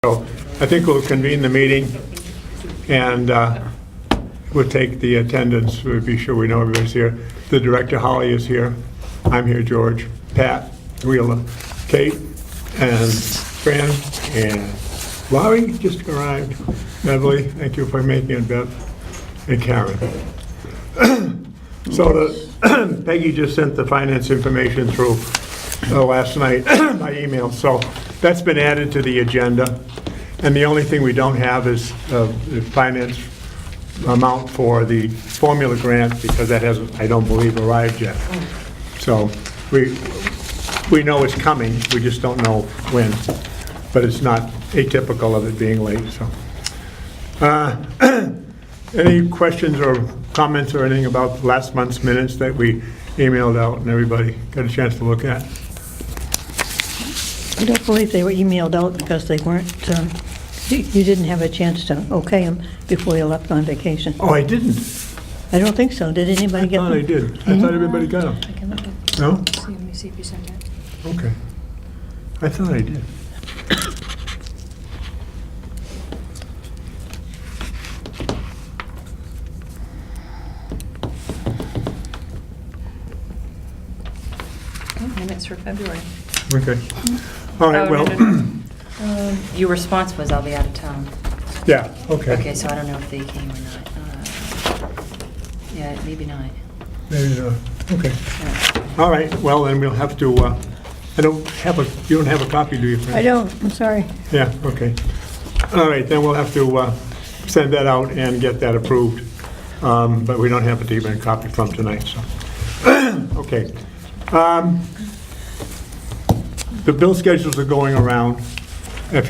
So I think we'll convene the meeting, and we'll take the attendance. We'll be sure we know everybody's here. The director, Holly, is here. I'm here, George, Pat, Wheeler, Kate, and Fran, and Laurie just arrived. Beverly, thank you for making it, Bev, and Karen. So Peggy just sent the finance information through last night by email, so that's been added to the agenda. And the only thing we don't have is the finance amount for the formula grant, because that hasn't, I don't believe, arrived yet. So we know it's coming, we just don't know when, but it's not atypical of it being late, so. Any questions or comments or anything about last month's minutes that we emailed out and everybody got a chance to look at? I don't believe they were emailed out because they weren't, you didn't have a chance to okay them before you left on vacation. Oh, I didn't. I don't think so. Did anybody get them? I thought I did. I thought everybody got them. I can look at. No? Let me see if you sent it. Okay. I thought I did. Oh, minutes for February. Okay. All right, Oh, well, no. Your response was, I'll be out of town. yeah, okay. Okay, so I don't know if they came or not. Yeah, maybe not. Maybe not. Okay. Yeah. All right, well, then we'll have to, I don't have a, you don't have a copy, do you, Fran? I don't, I'm sorry. Yeah, okay. All right, then we'll have to send that out and get that approved. But we don't have it even a copy from tonight, so. Okay. The bill schedules are going around. If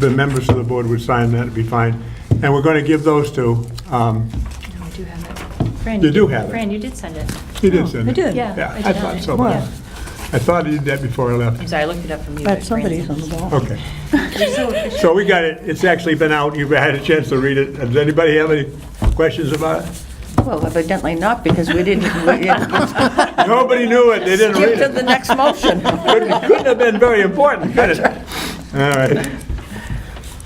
the members of the board would sign that, it'd be fine. And we're going to give those to, No, I do have it. Fran, You do have it. Fran, you did send it. you did send I it. did. Yeah. Yeah, I I did thought not. so. What? Yeah. I thought I did that before I I'm left. sorry, I looked it up from you. But but somebody's Fran on the ball. Okay. So we got it, it's actually been out, you've had a chance to read it. Does anybody have any questions about it? Well, evidently not, because we didn't, Nobody knew it, they didn't read skip to it. the next motion. Couldn't have been very important, could it? All right.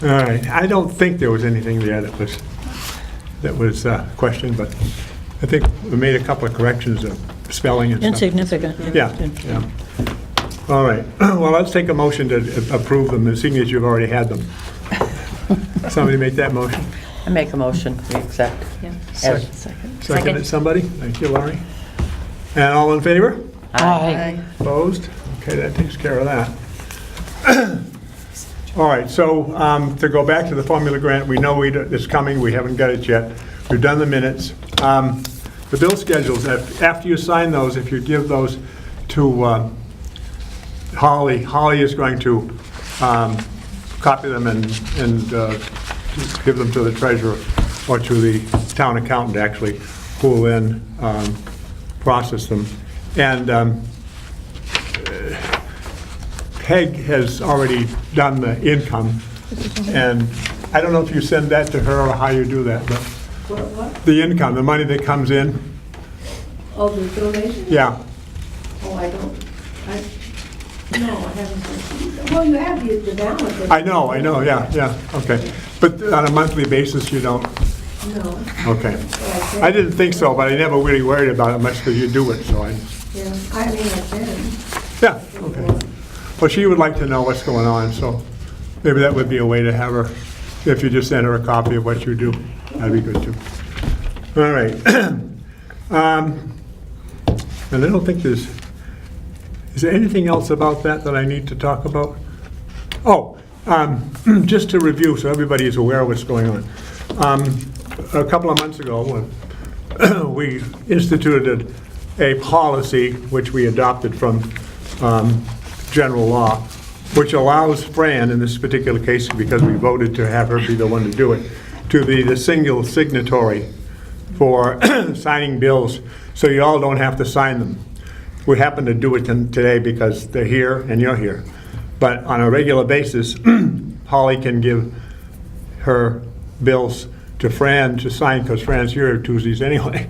All right, I don't think there was anything there that was questioned, but I think we made a couple of corrections of spelling and stuff. Insignificant. Yeah, yeah. All right, well, let's take a motion to approve them, seeing as you've already had them. Somebody make that motion? I make a motion, we accept. Yeah. Second. Second it, somebody? Thank you, Laurie. And all in favor? Aye. Opposed? Okay, that takes care of that. All right, so to go back to the formula grant, we know it's coming, we haven't got it yet. We've done the minutes. The bill schedules, after you sign those, if you give those to Holly is going to copy them and give them to the treasurer or to the town accountant, actually, who will then process them. And Peg has already done the income, and I don't know if you send that to her or how you do that, but What? the income, the money that comes in, Oh, the donation? yeah. Oh, I don't, no, I haven't. Well, you have the balance. I know, yeah, okay. But on a monthly basis, you don't? No. Okay. I didn't think so, but I never really worried about it much because you do it, so I, Yeah, I mean, I can. yeah, okay. Well, she would like to know what's going on, so maybe that would be a way to have her, if you just send her a copy of what you do, that'd be good too. All right. And I don't think is there anything else about that that I need to talk about? Oh, just to review, so everybody is aware of what's going on. A couple of months ago, when we instituted a policy, which we adopted from general law, which allows Fran, in this particular case, because we voted to have her be the one to do it, to be the single signatory for signing bills, so you all don't have to sign them. We happen to do it today because they're here and you're here. But on a regular basis, Holly can give her bills to Fran to sign, because Fran's here Tuesdays anyway.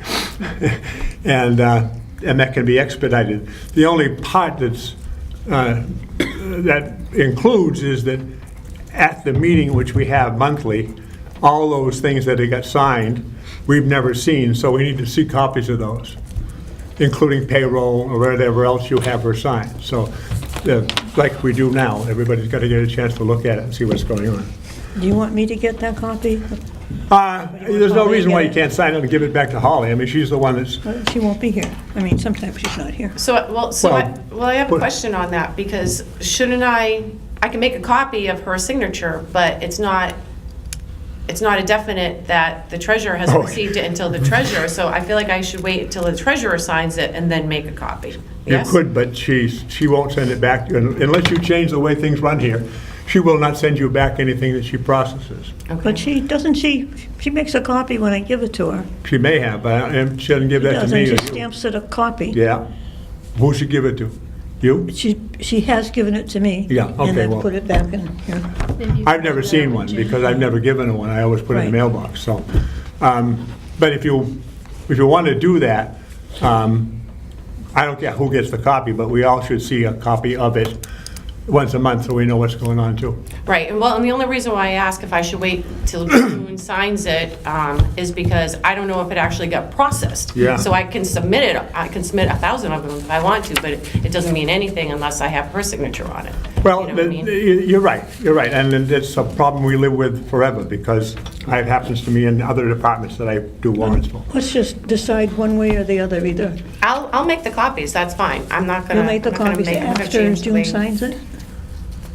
And that can be expedited. The only part that includes is that at the meeting, which we have monthly, all those things that they got signed, we've never seen, so we need to see copies of those, including payroll or whatever else you have her sign. So, like we do now, everybody's got to get a chance to look at it and see what's going on. Do you want me to get that copy? There's no reason why you can't sign it and give it back to Holly. I mean, she's the one that's, She won't be here. I mean, sometimes she's not here. So, I have a Well- question on that, because shouldn't I can make a copy of her signature, but it's not a definite that the treasurer hasn't Oh. received it until the treasurer, so I feel like I should wait until the treasurer signs it and then make a copy. you Yes? could, but she won't send it back, unless you change the way things run here. She will not send you back anything that she processes. Okay. But she makes a copy when I give it to her. She may have, but she doesn't give She that to does, me. and or she you. stamps it a copy. Yeah. Who should give it to? You? She has given it to me. Yeah, okay, And then well- put it back in here. I've never seen one, because I've never given her one. I always put it in the Right. mailbox, so. But if you want to do that, I don't care who gets the copy, but we all should see a copy of it once a month, so we know what's going on, too. Right, and the only reason why I ask if I should wait till June signs it is because I don't know if it actually got processed. Yeah. So I can submit it, I can submit 1,000 of them if I want to, but it doesn't mean anything unless I have her signature on it. Well, You know what I mean? you're right, and it's a problem we live with forever, because it happens to me in other departments that I do warrants for. Let's just decide one way or the other, either. I'll make the copies, that's fine. I'm not gonna. You'll make the I'm not gonna copies make- I'm not gonna after change the way- June signs it?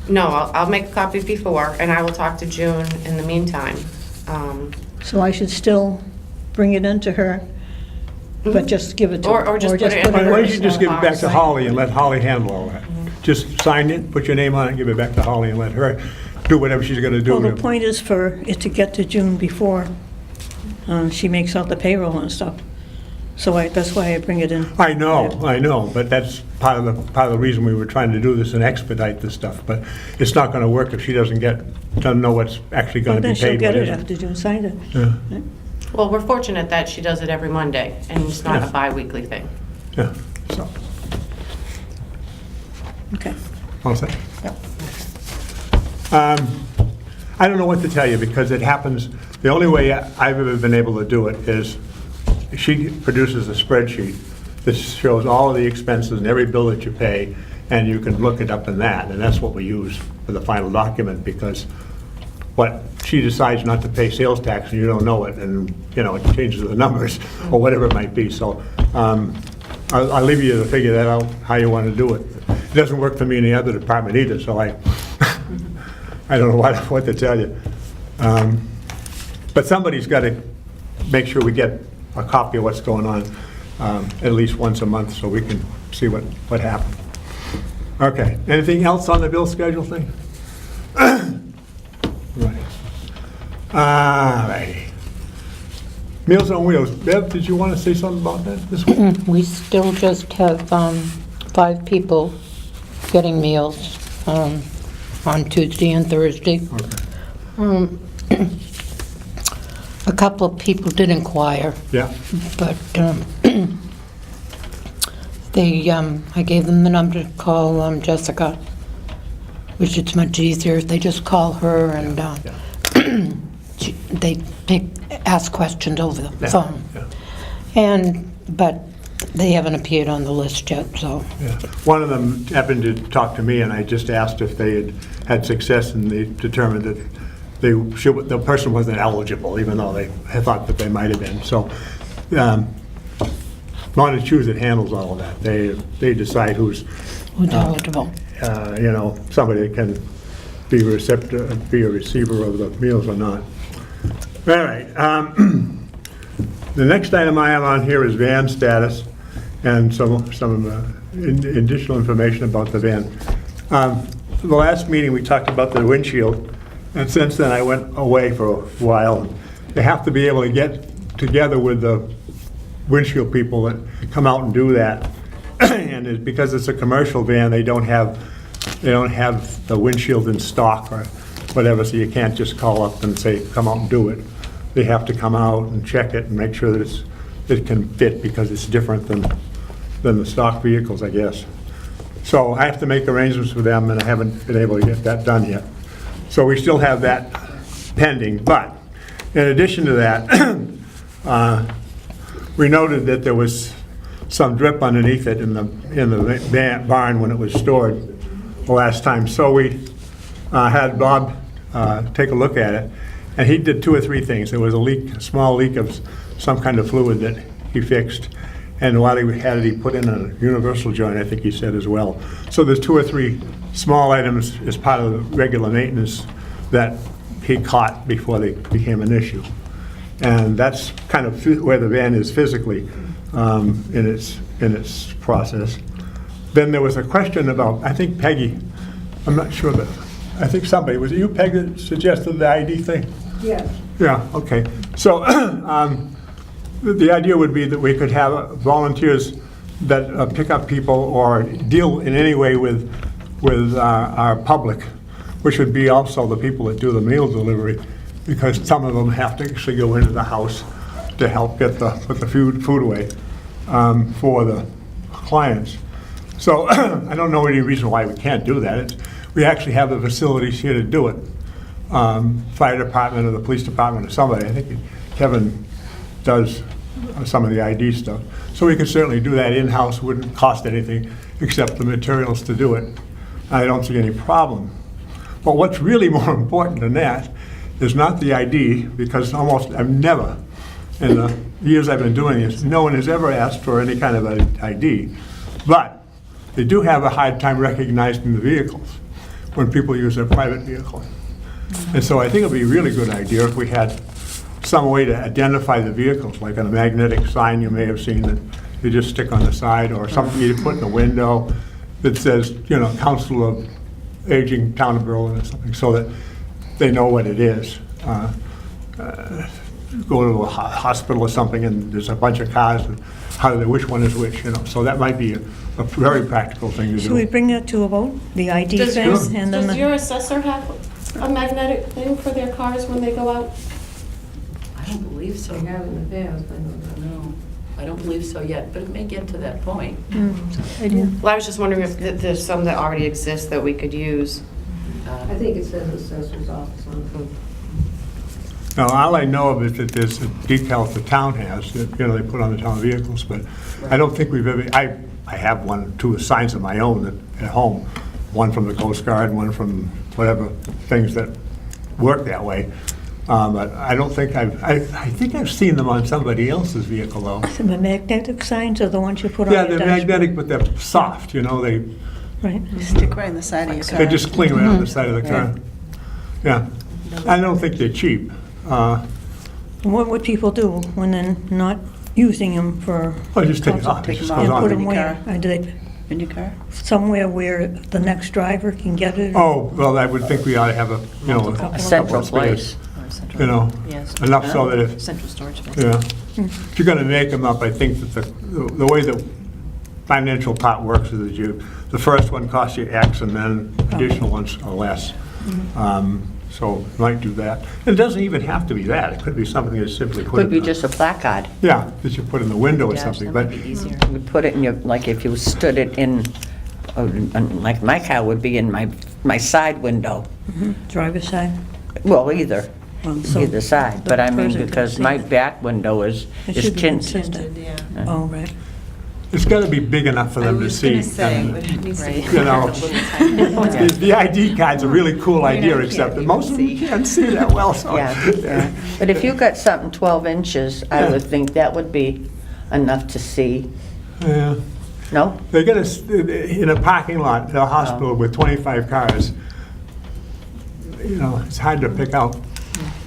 No, I'll make a copy before, and I will talk to June in the meantime. So I should still bring it into her, but just give it to her? Or just put it in Why her- don't you just give it back to Sign. Holly and let Holly handle all that? Just sign it, put your name on it, and give it back to Holly and let her do whatever she's gonna do. Well, the point is for it to get to June before she makes out the payroll and stuff. So that's why I bring it in. I know, but that's part of the reason we were trying to do this and expedite this stuff. But it's not gonna work if she doesn't know what's actually Well, gonna be then she'll paid. get what it isn't. after June signs it. Yeah, Well, we're fortunate that she does it every Monday, and it's not Yeah. a bi-weekly thing. yeah, so, Okay. all set? I don't know what to tell you, because it happens, the only way I've ever been able to do it is she produces a spreadsheet that shows all of the expenses and every bill that you pay, and you can look it up in that, and that's what we use for the final document, because what she decides not to pay sales tax and you don't know it, and, it changes the numbers, or whatever it might be, so I'll leave you to figure that out, how you want to do it. It doesn't work for me in the other department either, so I don't know what to tell you. But somebody's got to make sure we get a copy of what's going on at least once a month, so we can see what happened. Okay, anything else on the bill schedule thing? Right. All righty. Meals on Wheels. Bev, did you want to say something about that this week? We still just have 5 people getting meals on Tuesday and Thursday. Okay. A couple of people did inquire, Yeah, but I gave them the number to call Jessica, which it's much easier. They just call her and they ask questions over the yeah, phone. yeah. But they haven't appeared on the list yet, so. Yeah. One of them happened to talk to me, and I just asked if they had success, and they determined that the person wasn't eligible, even though they had thought that they might have been. So, Montechusett that handles all of that. They decide who's, Who's eligible? somebody that can be a receiver of the meals or not. All right. The next item I have on here is van status and some additional information about the van. The last meeting, we talked about the windshield, and since then I went away for a while. They have to be able to get together with the windshield people that come out and do that. And because it's a commercial van, they don't have the windshield in stock or whatever, so you can't just call up and say, come out and do it. They have to come out and check it and make sure that it can fit, because it's different than the stock vehicles, I guess. So I have to make arrangements with them, and I haven't been able to get that done yet. So we still have that pending, but in addition to that, we noted that there was some drip underneath it in the barn when it was stored the last time. So we had Bob take a look at it, and he did 2 or 3 things. There was a leak, a small leak of some kind of fluid that he fixed, and while he had it, he put in a universal joint, I think he said as well. So there's 2 or 3 small items as part of the regular maintenance that he caught before they became an issue. And that's kind of where the van is physically in its process. Then there was a question about, I think Peggy, I'm not sure, but I think somebody, was it you, Peg, that suggested the ID thing? Yes. Yeah, okay. So the idea would be that we could have volunteers that pick up people or deal in any way with our public, which would be also the people that do the meal delivery, because some of them have to actually go into the house to help put the food away for the clients. So I don't know any reason why we can't do that. We actually have the facilities here to do it. Fire department or the police department or somebody. I think Kevin does some of the ID stuff. So we could certainly do that in-house, wouldn't cost anything except the materials to do it. I don't see any problem. But what's really more important than that is not the ID, because I've never, in the years I've been doing this, no one has ever asked for any kind of an ID. But they do have a hard time recognizing the vehicles when people use their private vehicle. And so I think it'd be a really good idea if we had some way to identify the vehicles, like on a magnetic sign you may have seen that you just stick on the side, or something you put in the window that says, Council of Aging, Town of Berlin or something, so that they know what it is. Go to a hospital or something and there's a bunch of cars, and how do they, which one is which, So that might be a very practical thing to do. Should we bring that to a vote, the ID Does thing? yours- And then Does the- your assessor have a magnetic thing for their cars when they go out? I don't believe so. They have in the past, I know No, I don't believe so yet, but it may get to that point. idea. Well, I was just wondering if there's some that already exist that we could use. I think it says assessor's office on it. Now, all I know of is that there's a decal the town has, that, they put on the town vehicles, but I don't think we've ever, I have 1 or 2 signs of my own at home, one from the Coast Guard, one from whatever, things that work that way. But I don't think I think I've seen them on somebody else's vehicle, though. Some of the magnetic signs are the ones you put on Yeah, your they're dashboard. magnetic, but they're soft, they Right. Stick right in the side of your car. just cling right on the side of the car. Yeah, I don't think they're cheap. What would people do when they're not using them for? Well, just take it off. Take It just them goes off. And put on. them in your where? car. Do they, In your car? somewhere where the next driver can get it? Oh, well, I would think we ought to have a A central space. place. Or central- Yes. Enough so that if, Central storage space. if you're gonna make them up, I think that the way the financial part works is that the first one costs you X, and then additional ones are less. So you might do that. It doesn't even have to be that. It could be something that's simply put Could be in the- just a placard. Yeah, that you put in the window or Gosh, something, that but, might be easier. You put it in your, like if you stood it in, like my car would be in my side window. Driver's side? Well, either So side. the But I mean, person can because see my it. back window is It should be tinted. tinted. Yeah. Oh, right. it's gotta be big enough for I them to was see. gonna say, and, but it needs to be. Right. The ID card's a really cool idea, except that most of them can't see that well, so. Yeah. But if you got something 12 inches, I Yeah. would think that would be enough to see. Yeah. No? They get us in a parking lot at a hospital with 25 cars. It's hard to pick out.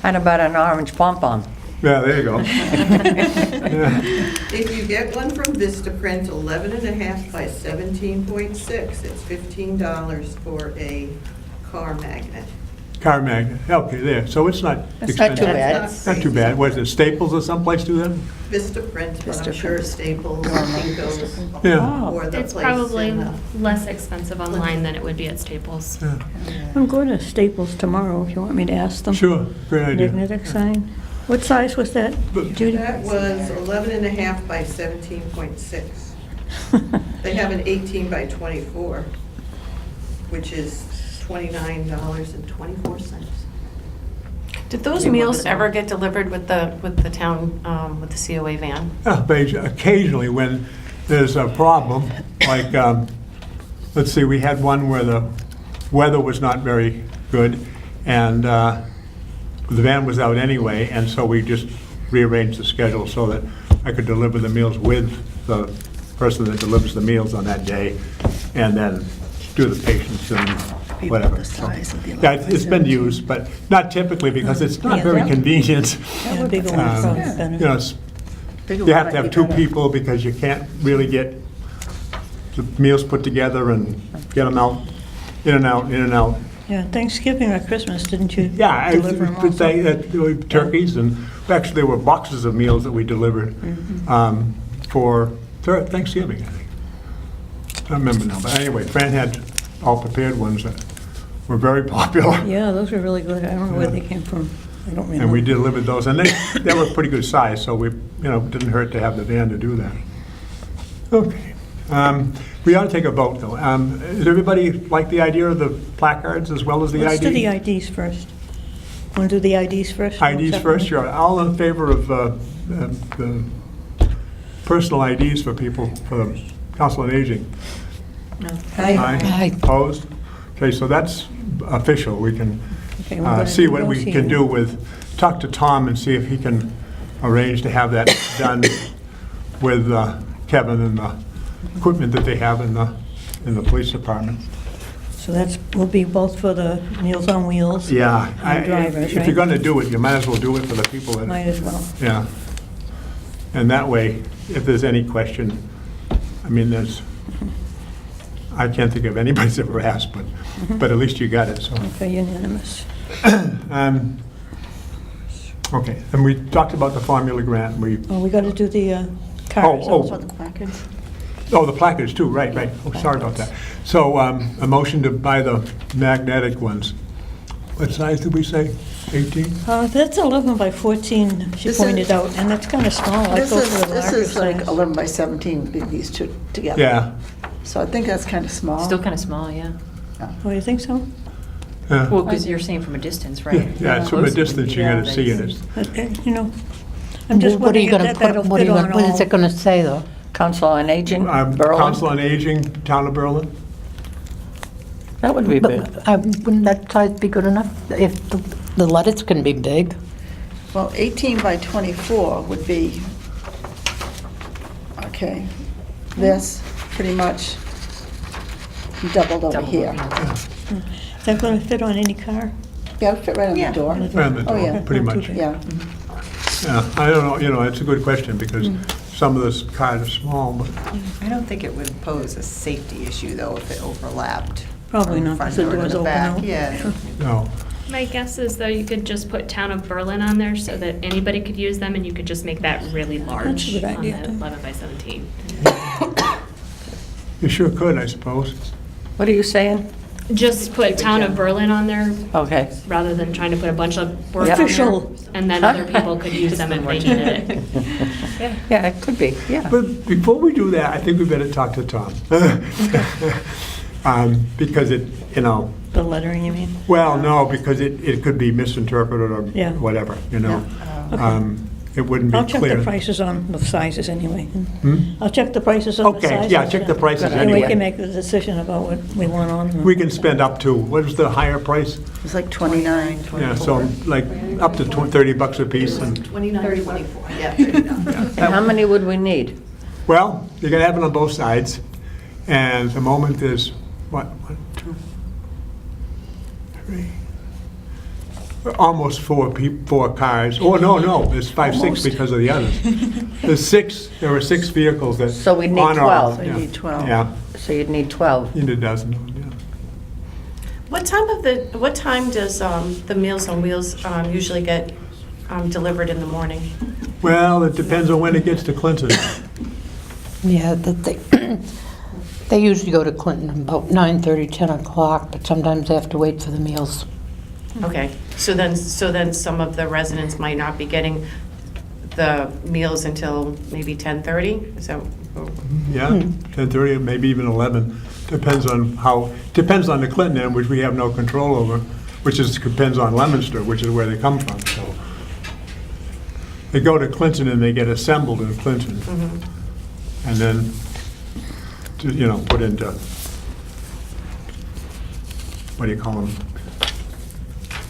And about an orange pom-pom. Yeah, there you go. Yeah. If you get one from Vistaprint, 11.5 by 17.6, it's $15 for a car magnet. Car magnet, okay, there, so it's not That's not too expensive. bad. Not too bad. Was it Staples or someplace do that? Vistaprint, but I'm sure Staples, Kinko's, Yeah. or the It's place probably in, less expensive online than it would be at Staples. Yeah. I'm going to Staples tomorrow, if you want me to ask them. Sure, great idea. Magnetic sign. What size was that, Judy? That was 11.5 by 17.6. They have an 18 by 24, which is $29.24. Did those meals ever get delivered with the town, with the COA van? But occasionally, when there's a problem, like, let's see, we had one where the weather was not very good, and the van was out anyway, and so we just rearranged the schedule so that I could deliver the meals with the person that delivers the meals on that day, and then do the patients and whatever. Yeah, it's been used, but not typically, because it's not Yeah, very that- convenient. Yeah, the bigger one's probably better. You know, you have to have two people, because you can't really get the meals put together and get them out, in and out, in and out. Yeah, Thanksgiving or Christmas, didn't you Yeah, deliver them also? turkeys, and actually there were boxes of meals that we delivered for Thanksgiving, I think. I don't remember now, but anyway, Fran had all prepared ones that were very popular. Yeah, those were really good. I don't know where they came from. I don't remember. And we delivered those, and they were pretty good size, so we, didn't hurt to have the van to do that. Okay. We ought to take a vote, though. Does everybody like the idea of the placards as well as the ID? Let's do the IDs first. Want to do the IDs first? IDs first, sure. All in favor of the personal IDs for people, for the Council on Aging? Aye. Opposed? Okay, so that's official. We can Okay, we're gonna see what we negotiate. can do with, talk to Tom and see if he can arrange to have that done with Kevin and the equipment that they have in the police department. So will be both for the Meals on Wheels. Yeah. And drivers, If you're right? going to do it, you might as well do it for the people that. Might as well. Yeah. And that way, if there's any question, I mean, I can't think of anybody's ever asked, but at least you got it, so. Okay, unanimous. Okay, and we talked about the formula grant, Well, we got to do the cards. Oh, also, the placards. the placards too, right. Oh, sorry about that. So, a motion to buy the magnetic ones. What size did we say? 18? That's 11 by 14, she This pointed is- out, and that's kind of small. I'd This go for the is larger like size. 11 by 17, these two together. Yeah. So I think that's kind of small. Still kind of small, yeah. Oh, you think so? Yeah. Well, because you're saying from a distance, right? Yeah, it's from a Close would distance, be- you gotta yeah, see it. that's- I'm just What are you wondering gonna if that'll put, what are fit you on gonna, what is all. it gonna say, though? Council on Aging, Berlin? Council on Aging, Town of Berlin? That would be big. But wouldn't that size be good enough? If the letters can be big? Well, 18 by 24 would be, okay, this pretty much doubled over Double, here. yeah. Is that going to fit on any car? Yeah, it'll fit right on the Yeah. door. Around the Oh, yeah. door, pretty Not too much. big. Yeah. Yeah, I don't know, it's a good question, because some of those cars are small, but I don't think it would pose a safety issue, though, if it overlapped. Probably from not, front because the door to doors the open back. out. Yeah. no. My guess is, though, you could just put Town of Berlin on there so that anybody could use them, and you could just make that really large good on idea, the too. 11 by 17. You sure could, I suppose. What are you saying? Just put Town of Berlin on there Okay. rather than trying to put a bunch of words on there. Official. And then other people could use them if they needed it. Yeah, it could be, yeah. But before we do that, I think we better talk to Tom. Because The lettering, you mean? well, no, because it could be misinterpreted or Yeah. whatever, Okay. It wouldn't be I'll check clear. the prices on the sizes anyway. Hmm? I'll check the prices on the Okay, sizes. yeah, check the prices And we anyway. can make the decision about what we want on them. We can spend up to, what is the higher price? It's like 29, 24. Yeah, so like up to $30 a piece. And 29, 24, yeah, $30. And how many would we need? well, you're gonna have it on both sides, and at the moment there's, what, 1, 2, 3, almost four cars. Oh, no, there's 5, 6 because of the others. There were 6 vehicles that. So we'd need on our- 12. So you need 12. Yeah, So you'd need 12. you need a dozen, yeah. What time does the Meals on Wheels usually get delivered in the morning? Well, it depends on when it gets to Clinton. Yeah, they usually go to Clinton about 9:30, 10 o'clock, but sometimes they have to wait for the meals. Okay, so then some of the residents might not be getting the meals until maybe 10:30? Is that? Yeah, 10:30, maybe even 11. depends on the Clinton end, which we have no control over, depends on Leominster, which is where they come from, so. They go to Clinton and they get assembled in Clinton. And then, put into, what do you call them?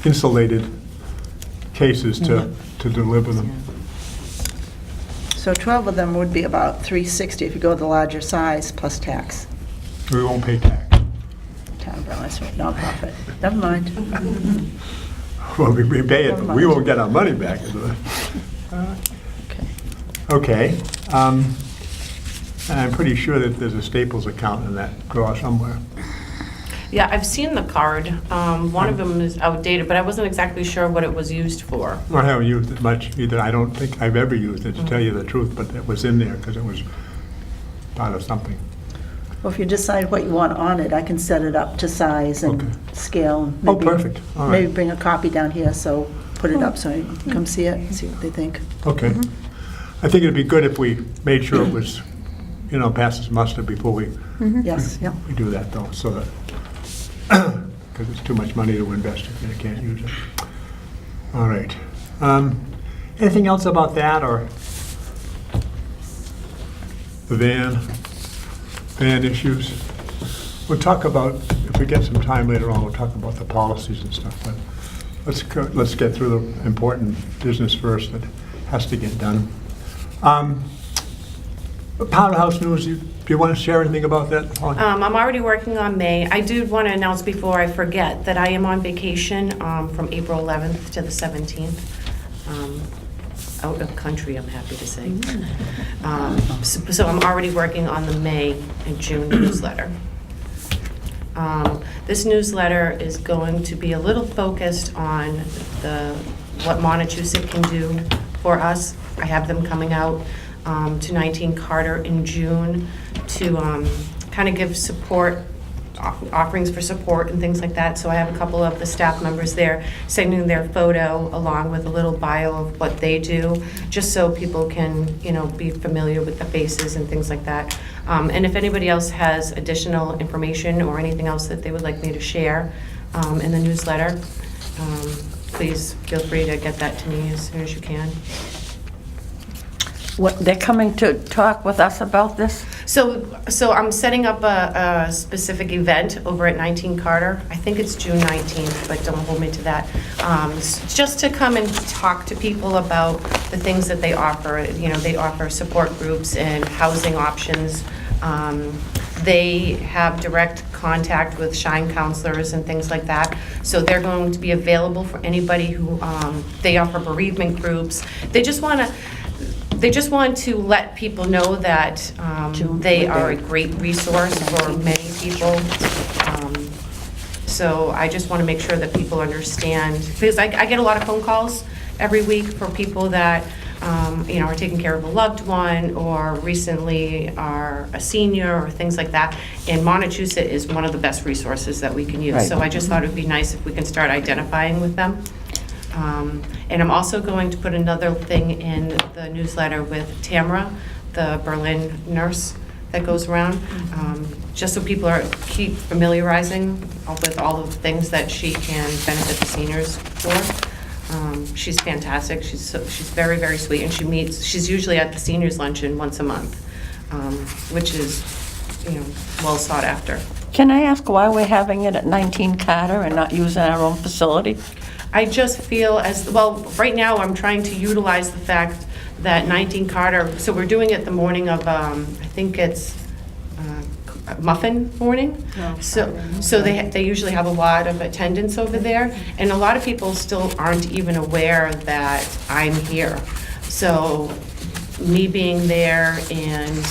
Insulated cases to deliver them. So 12 of them would be about $360 if you go the larger size plus tax. We won't pay tax. Town of Berlin, that's right, nonprofit. Never mind. Well, we pay it, but we won't get our money back. Okay. I'm pretty sure that there's a Staples account in that drawer somewhere. Yeah, I've seen the card. One of them is outdated, but I wasn't exactly sure what it was used for. I haven't used it much either. I don't think I've ever used it, to tell you the truth, but it was in there because it was part of something. Well, if you decide what you want on it, I can set it up to size and Okay. scale. And Oh, maybe- perfect. All right. Maybe bring a copy down here, so put it up so you can come see it and see what they think. Okay. I think it'd be good if we made sure it was, passes muster before we Yes, yeah. we do that, though, so that, because it's too much money to invest if you can't use it. All right. Anything else about that, or the van issues? We'll talk about, if we get some time later on, we'll talk about the policies and stuff, but let's get through the important business first that has to get done. Powerhouse News, do you want to share anything about that? I'm already working on May. I do want to announce before I forget that I am on vacation from April 11th to the 17th. Out of country, I'm happy to say. So I'm already working on the May and June newsletter. This newsletter is going to be a little focused on what Montechusett can do for us. I have them coming out to 19 Carter in June to kind of give support, offerings for support and things like that. So I have a couple of the staff members there sending their photo along with a little bio of what they do, just so people can, be familiar with the faces and things like that. And if anybody else has additional information or anything else that they would like me to share in the newsletter, please feel free to get that to me as soon as you can. They're coming to talk with us about this? So I'm setting up a specific event over at 19 Carter. I think it's June 19th, but don't hold me to that. Just to come and talk to people about the things that they offer. They offer support groups and housing options. They have direct contact with Shine counselors and things like that. So they're going to be available for anybody who, they offer bereavement groups. They just want to let people know that they are a great resource for many people. So I just want to make sure that people understand, because I get a lot of phone calls every week for people that are taking care of a loved one or recently are a senior or things like that. And Montechusett is one of the best resources that we can use. Right. So I just thought it would be nice if we can start identifying with them. And I'm also going to put another thing in the newsletter with Tamara, the Berlin nurse that goes around, just so people keep familiarizing with all of the things that she can benefit the seniors for. She's fantastic. She's very, very sweet, and she's usually at the seniors luncheon once a month, which is, well sought after. Can I ask why we're having it at 19 Carter and not using our own facility? I just feel right now I'm trying to utilize the fact that 19 Carter, so we're doing it the morning of, I think it's muffin morning. So they usually have a lot of attendance over there, and a lot of people still aren't even aware that I'm here. So me being there and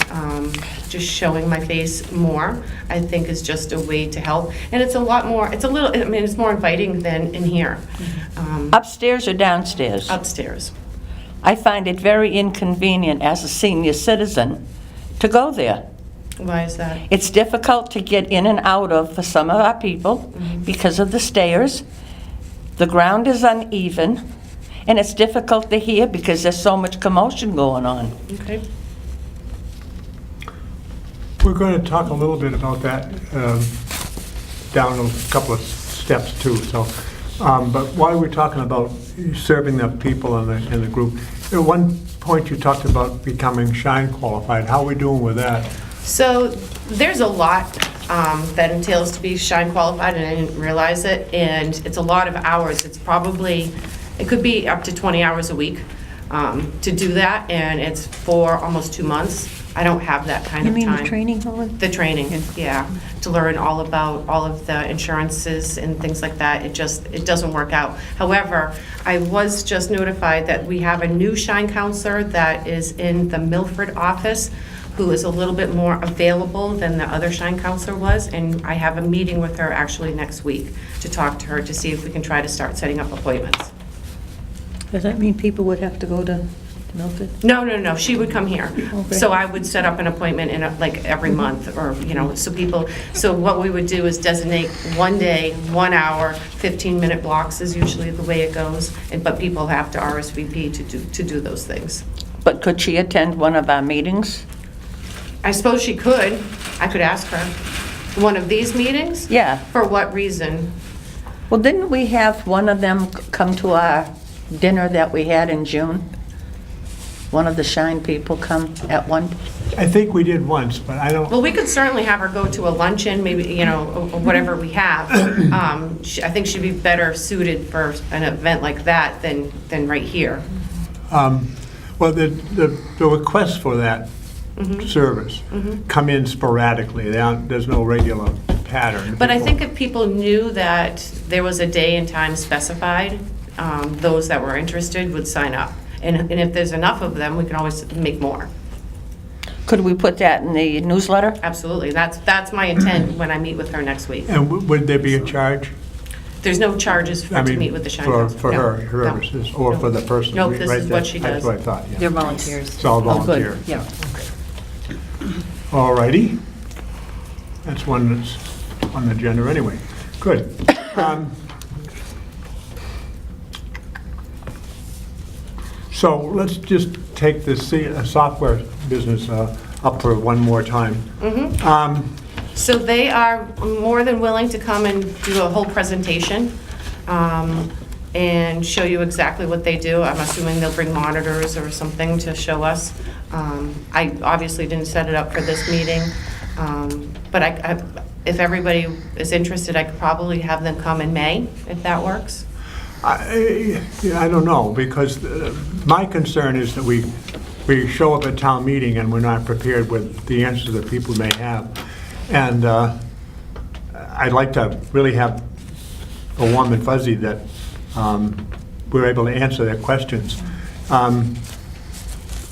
just showing my face more, I think is just a way to help. And it's it's more inviting than in here. Upstairs or downstairs? Upstairs. I find it very inconvenient as a senior citizen to go there. Why is that? It's difficult to get in and out of for some of our people because of the stairs. The ground is uneven, and it's difficult to hear because there's so much commotion going on. Okay. We're going to talk a little bit about that down a couple of steps too, so. But while we're talking about serving the people in the group, at one point you talked about becoming Shine qualified. How are we doing with that? So there's a lot that entails to be Shine qualified, and I didn't realize it, and it's a lot of hours. It's probably, it could be up to 20 hours a week to do that, and it's for almost 2 months. I don't have that kind You of mean time. the training, Helen? The training, yeah, to learn all about all of the insurances and things like that. It doesn't work out. However, I was just notified that we have a new Shine counselor that is in the Milford office, who is a little bit more available than the other Shine counselor was, and I have a meeting with her actually next week to talk to her to see if we can try to start setting up appointments. Does that mean people would have to go to Milford? No, she would come here. Okay. So I would set up an appointment like every month, or, so what we would do is designate one day, 1 hour, 15-minute blocks is usually the way it goes, but people have to RSVP to do those things. But could she attend one of our meetings? I suppose she could. I could ask her. One of these meetings? Yeah. For what reason? Well, didn't we have one of them come to our dinner that we had in June? One of the Shine people come at one? I think we did once, but I don't, Well, we could certainly have her go to a luncheon, maybe, or whatever we have. I think she'd be better suited for an event like that than right here. well, the requests for that service come in sporadically. There's no regular pattern. But I People- think if people knew that there was a day and time specified, those that were interested would sign up. And if there's enough of them, we can always make more. Could we put that in the newsletter? Absolutely. That's my intent when I meet with her next week. And would there be a charge? There's no charges I to mean, meet with the Shine for Council. No, her no, services, or no. for the person? No, this Right, is what she does. That's what I thought, yeah. They're volunteers. It's all Oh, good. volunteer. Yeah. All righty. That's one that's on the agenda anyway. Good. So let's just take this software business up for one more time. So they are more than willing to come and do a whole presentation and show you exactly what they do. I'm assuming they'll bring monitors or something to show us. I obviously didn't set it up for this meeting, but if everybody is interested, I could probably have them come in May, if that works. I don't know, because my concern is that we show up at town meeting and we're not prepared with the answers that people may have. And I'd like to really have a warm and fuzzy that we're able to answer their questions. And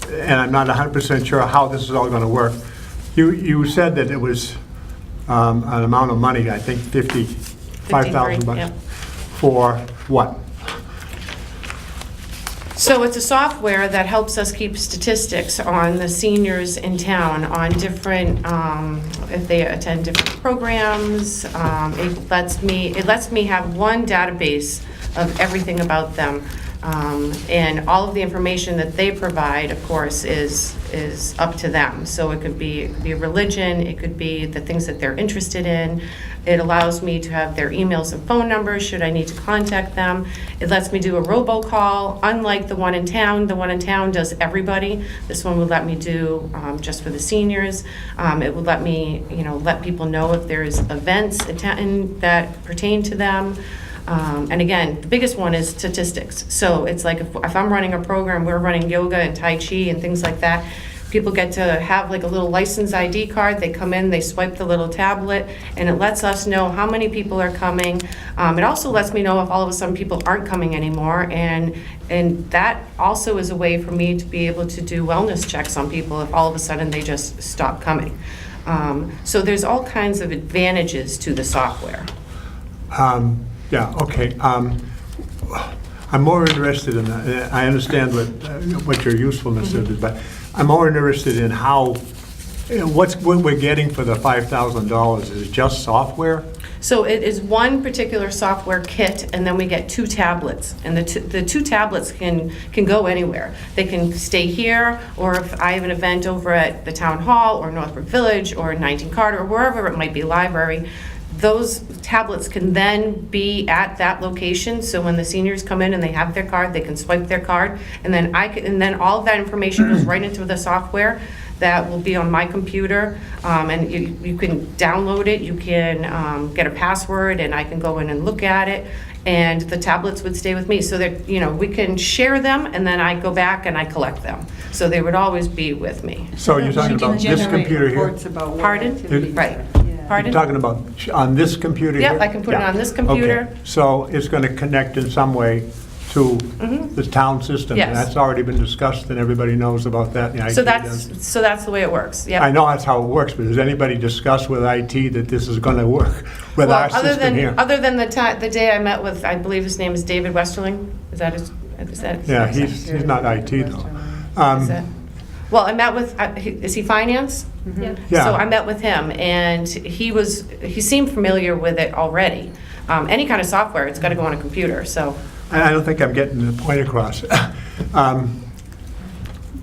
I'm not 100% sure how this is all going to work. You said that it was an amount of money, I think $55,000 yep. for what? So it's a software that helps us keep statistics on the seniors in town, on different, if they attend different programs. It lets me have one database of everything about them. And all of the information that they provide, of course, is up to them. So it could be religion, it could be the things that they're interested in. It allows me to have their emails and phone numbers should I need to contact them. It lets me do a robocall, unlike the one in town. The one in town does everybody. This one would let me do just for the seniors. It would let me, let people know if there's events that pertain to them. And again, the biggest one is statistics. So it's like if I'm running a program, we're running yoga and Tai Chi and things like that, people get to have like a little license ID card. They come in, they swipe the little tablet, and it lets us know how many people are coming. It also lets me know if all of a sudden people aren't coming anymore, and that also is a way for me to be able to do wellness checks on people if all of a sudden they just stop coming. So there's all kinds of advantages to the software. Yeah, okay. I'm more interested in, I understand what your usefulness is, but I'm more interested in how, what we're getting for the $5,000. Is it just software? So it is one particular software kit, and then we get 2 tablets. And the two tablets can go anywhere. They can stay here, or if I have an event over at the town hall, or Northbrook Village, or 19 Carter, or wherever it might be, library, those tablets can then be at that location, so when the seniors come in and they have their card, they can swipe their card, and then all of that information goes right into the software that will be on my computer, and you can download it, you can get a password, and I can go in and look at it, and the tablets would stay with me, so that, we can share them, and then I go back and I collect them. So they would always be with me. So you're talking about this computer here? Pardon? Right. Pardon? You're talking about on this computer here? Yep, I can put it Yeah. on this computer. Okay. So it's going to connect in some way to the town system? Yes. That's already been discussed, and everybody knows about that. The So IT does. that's the way it works, yep. I know that's how it works, but has anybody discussed with IT that this is going to work with our Well, system here? other than the day I met with, I believe his name is David Westerling, is that his? Yeah, he's not IT, though. Is that- Well, I met with, is he finance? Yeah. Yeah. So I met with him, and he seemed familiar with it already. Any kind of software, it's got to go on a computer, so. I don't think I'm getting the point across.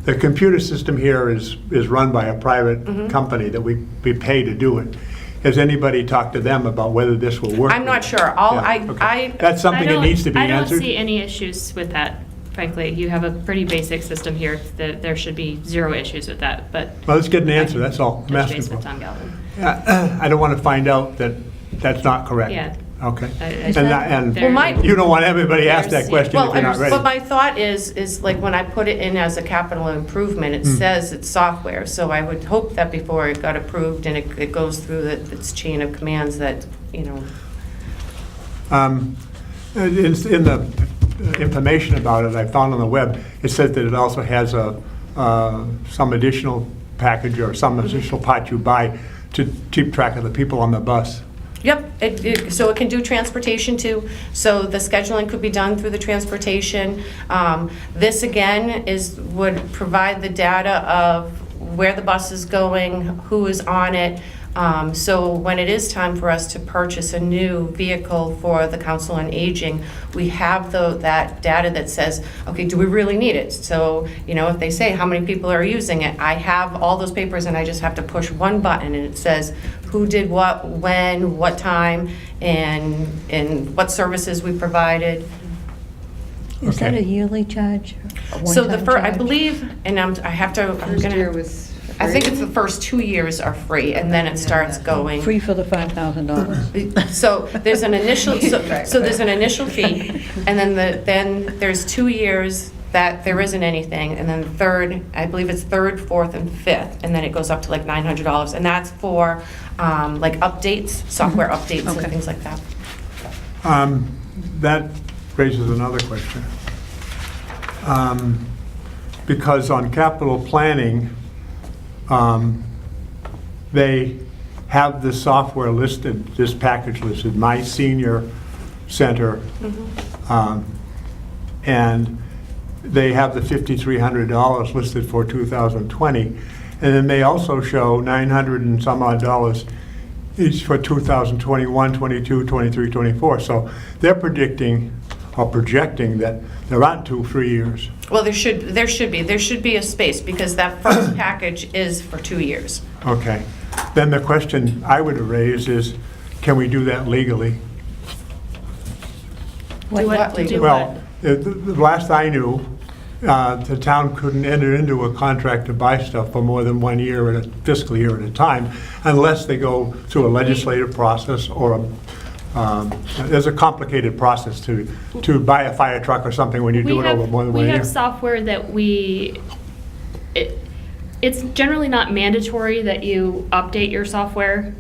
The computer system here is run by a private company that we pay to do it. Has anybody talked to them about whether this will work? I'm not sure. Yeah, okay. That's something that needs to be I don't answered? see any issues with that, frankly. You have a pretty basic system here. There should be 0 issues with that, but. Well, let's get an answer, that's all I'm Touch asking base for. with Tom Galvin. I don't want to find out that that's not correct. Yeah. Okay. Well, You don't want everybody to ask that There's- question if you're not ready. But my thought is like when I put it in as a capital improvement, it says it's software. So I would hope that before it got approved and it goes through its chain of commands that, In the information about it I found on the web, it says that it also has some additional package or some additional part you buy to keep track of the people on the bus. Yep, so it can do transportation too, so the scheduling could be done through the transportation. This again would provide the data of where the bus is going, who is on it. So when it is time for us to purchase a new vehicle for the Council on Aging, we have that data that says, okay, do we really need it? So, if they say how many people are using it, I have all those papers and I just have to push one button and it says who did what, when, what time, and what services we provided. Is that Okay. a yearly charge? A So the one-time first, I charge? believe, and I'm gonna, I think it's the first 2 years are free, and then it starts going. Free for the $5,000. So there's an initial, so there's an initial fee, and then there's 2 years that there isn't anything, and then third, I believe it's third, fourth, and fifth, and then it goes up to like $900, and that's for like updates, software updates and Okay. things like that. That raises another question. Because on capital planning, they have the software listed, this package listed, My Senior Center, and they have the $5,300 listed for 2020, and then they also show 900 and some odd dollars each for 2021, 22, 23, 24. So they're predicting or projecting that there aren't 2-3 years. Well, there should be a space, because that first package is for 2 years. Okay. Then the question I would raise is, can we do that legally? Do what legally? Well, the last I knew, the town couldn't enter into a contract to buy stuff for more than 1 year at a fiscal year at a time, unless they go through a legislative process or there's a complicated process to buy a fire truck or something when you do it over more than 1 We year. have software that it's generally not mandatory that you update your software,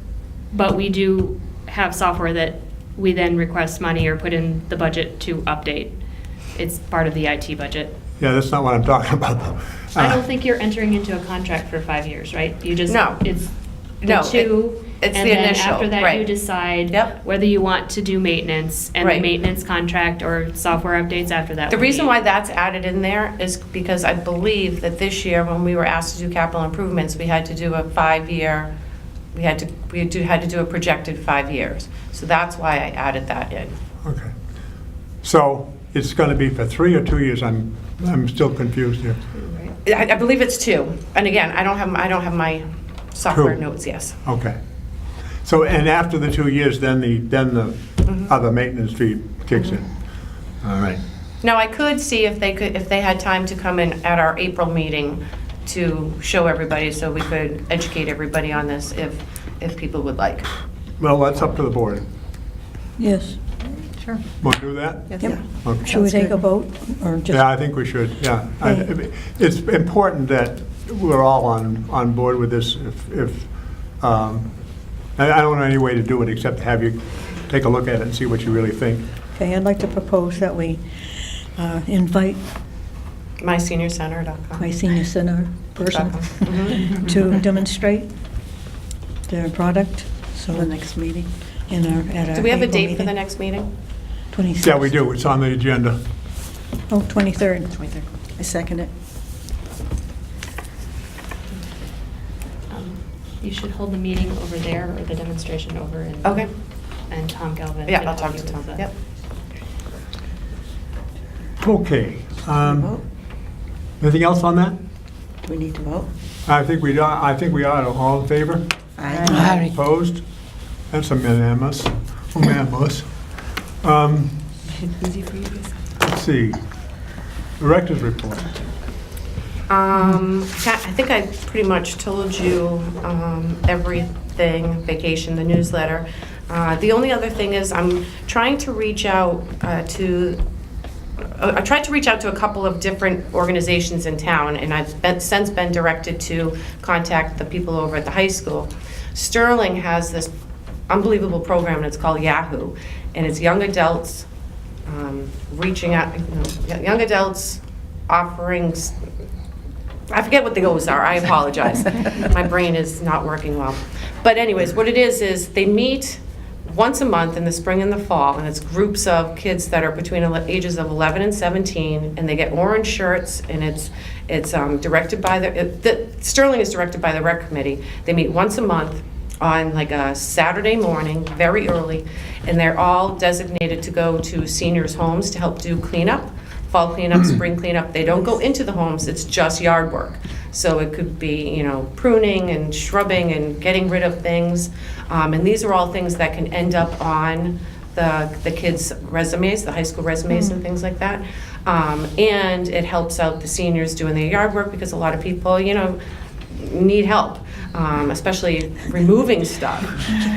but we do have software that we then request money or put in the budget to update. It's part of the IT budget. Yeah, that's not what I'm talking about, though. I don't think you're entering into a contract for 5 years, right? You just, No. it's No, the two. it's and the then initial, after that, you right. decide Yep. whether you want to do maintenance, and the Right. maintenance contract or software updates after that. The would reason be- why that's added in there is because I believe that this year, when we were asked to do capital improvements, we had to do a 5-year we had to do a projected 5 years. So that's why I added that in. Okay. So it's going to be for 3 or 2 years? I'm still confused here. I believe it's 2. And again, I don't have my software 2. notes, yes. Okay. So, and after the 2 years, then the Mm-hmm. other maintenance fee kicks in? All right. Now, I could see if they had time to come in at our April meeting to show everybody, so we could educate everybody on this if people would like. Well, that's up to the board. Yes. Sure. Want to do that? Yep. Okay. Should we take a vote, or just? Yeah, I think we should, yeah. It's important that we're all on board with this. I don't know any way to do it except to have you take a look at it and see what you really think. Okay, I'd like to propose that we invite MySeniorCenter.com. my senior center person Mhm. to demonstrate their product, so. The next meeting. At our Do we have a April date for the meeting. next meeting? 26th. Yeah, we do, it's on the agenda. Oh, 23rd. I second it. You should hold the meeting over there or the demonstration over in. Okay. And Tom Galvin. Yeah, can I'll talk help to you Tom, with yep. Okay. Vote? Anything else on that? Do we need to vote? I think we ought. All in favor? Aye. Opposed? That's unanimous. Unanimous. Easy for you to say. Let's see. Director's report. I think I pretty much told you everything, vacation, the newsletter. The only other thing is I'm trying to reach out I tried to reach out to a couple of different organizations in town, and I've since been directed to contact the people over at the high school. Sterling has this unbelievable program, and it's called Yahoo, and it's young adults reaching out, young adults offering, I forget what the goals are, I apologize. My brain is not working well. But anyways, what it is they meet once a month in the spring and the fall, and it's groups of kids that are between ages of 11 and 17, and they get orange shirts, and it's directed by Sterling is directed by the rec committee. They meet once a month on like a Saturday morning, very early, and they're all designated to go to seniors' homes to help do cleanup, fall cleanup, spring cleanup. They don't go into the homes, it's just yard work. So it could be, pruning and shrubbing and getting rid of things. And these are all things that can end up on the kids' resumes, the high school resumes and things like that. And it helps out the seniors doing their yard work because a lot of people, need help, especially removing stuff.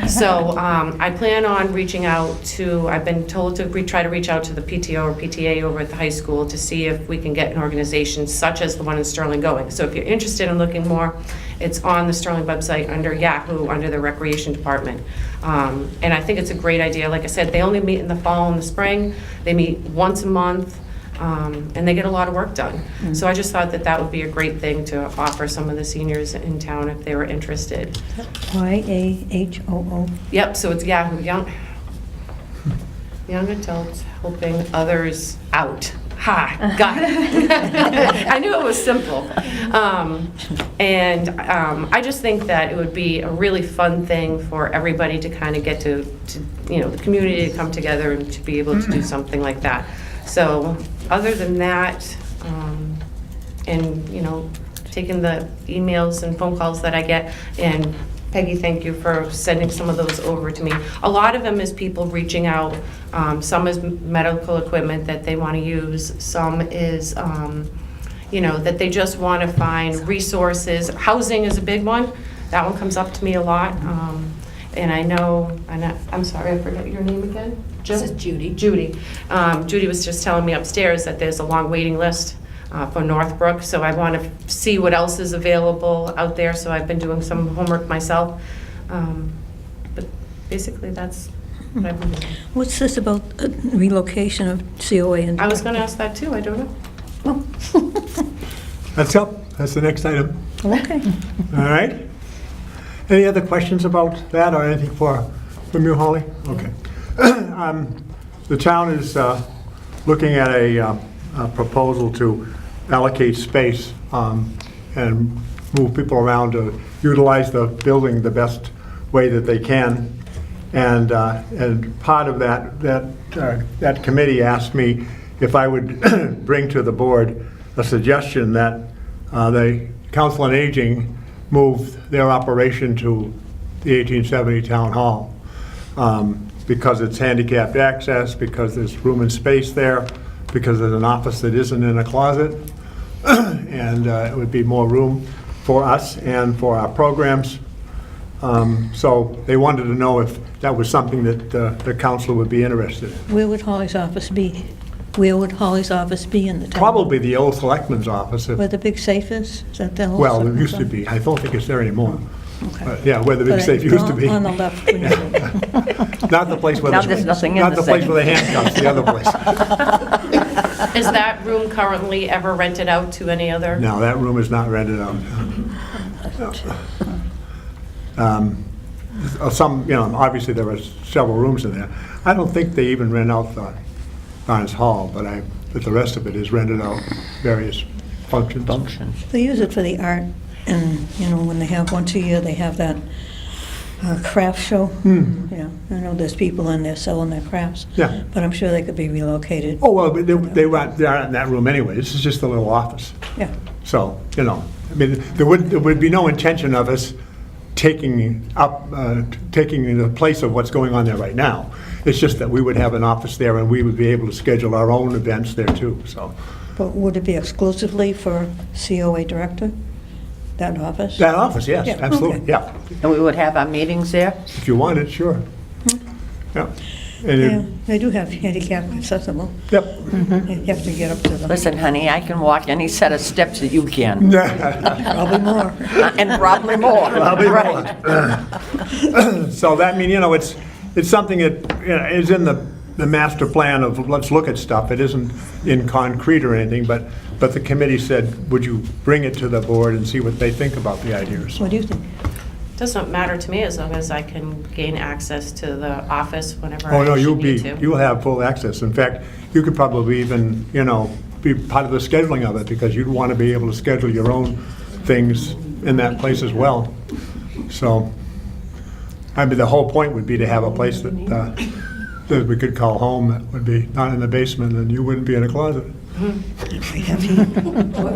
So I plan on reaching out to, I've been told to try to reach out to the PTO or PTA over at the high school to see if we can get an organization such as the one in Sterling going. So if you're interested in looking more, it's on the Sterling website under Yahoo, under the Recreation Department. And I think it's a great idea. Like I said, they only meet in the fall and the spring. They meet once a month. And they get a lot of work done. So I just thought that would be a great thing to offer some of the seniors in town if they were interested. YAHOO. Yep, so it's Yahoo, young adults helping others out. Ha, got it. I knew it was simple. I just think that it would be a really fun thing for everybody to kind of get to the community to come together and to be able to do something like that. So other than that, and taking the emails and phone calls that I get, and Peggy, thank you for sending some of those over to me. A lot of them is people reaching out. Some is medical equipment that they want to use. Some is, that they just want to find resources. Housing is a big one. That one comes up to me a lot. And I'm sorry, I forget your name again? This is Judy. Judy. Judy was just telling me upstairs that there's a long waiting list for Northbrook, so I want to see what else is available out there, so I've been doing some homework myself. But basically, that's what I've been doing. What's this about relocation of COA? And I was going to ask that too, I don't know. That's up. That's the next item. Okay. All right. Any other questions about that or anything from you, Holly? Okay. The town is looking at a proposal to allocate space and move people around to utilize the building the best way that they can. And part of that committee asked me if I would bring to the board a suggestion that the Council on Aging move their operation to the 1870 Town Hall, because it's handicapped access, because there's room and space there, because there's an office that isn't in a closet, and it would be more room for us and for our programs. So they wanted to know if that was something that the council would be interested in. Where would Holly's office be? Where would Holly's office be in the town? Probably the old selectman's office. Where the big safe is? Is that the old Well, there selectman's used to be. I don't think it's there anymore. Okay. But, yeah, where the big But safe used to be. On the left. when you go. Not the place where Now there's nothing in not the the place safe. where the handcuffs, the other place. Is that room currently ever rented out to any other? No, that room is not rented out. Some, obviously there are several rooms in there. I don't think they even rent out the Barnes Hall, but the rest of it is rented out, various functions. They use it for the art, and, when they have once a year, they have that craft show. I know there's people in there selling their crafts. Yeah. But I'm sure they could be relocated. Oh, well, but they're not in that room anyway. This is just a little office. Yeah. So, there would be no intention of us taking the place of what's going on there right now. It's just that we would have an office there and we would be able to schedule our own events there too, so. But would it be exclusively for COA director, that office? That office, yes, Yeah, absolutely, okay. yeah. And we would have our meetings there? If you wanted, sure. Yeah. And Yeah, they do have handicap accessible. Yep. You have to get up to them. Listen, honey, I can walk any set of steps that you can. Probably more. And probably more. Probably more. Right. So that, it's something that is in the master plan of let's look at stuff. It isn't in concrete or anything, but the committee said, would you bring it to the board and see what they think about the ideas? What do you think? Doesn't matter to me as long as I can gain access to the office whenever Oh, no, I should need to. you'll have full access. In fact, you could probably even, be part of the scheduling of it because you'd want to be able to schedule your own things in that place as well. So, the whole point would be to have a place that we could call home that would be not in the basement and you wouldn't be in a closet. Or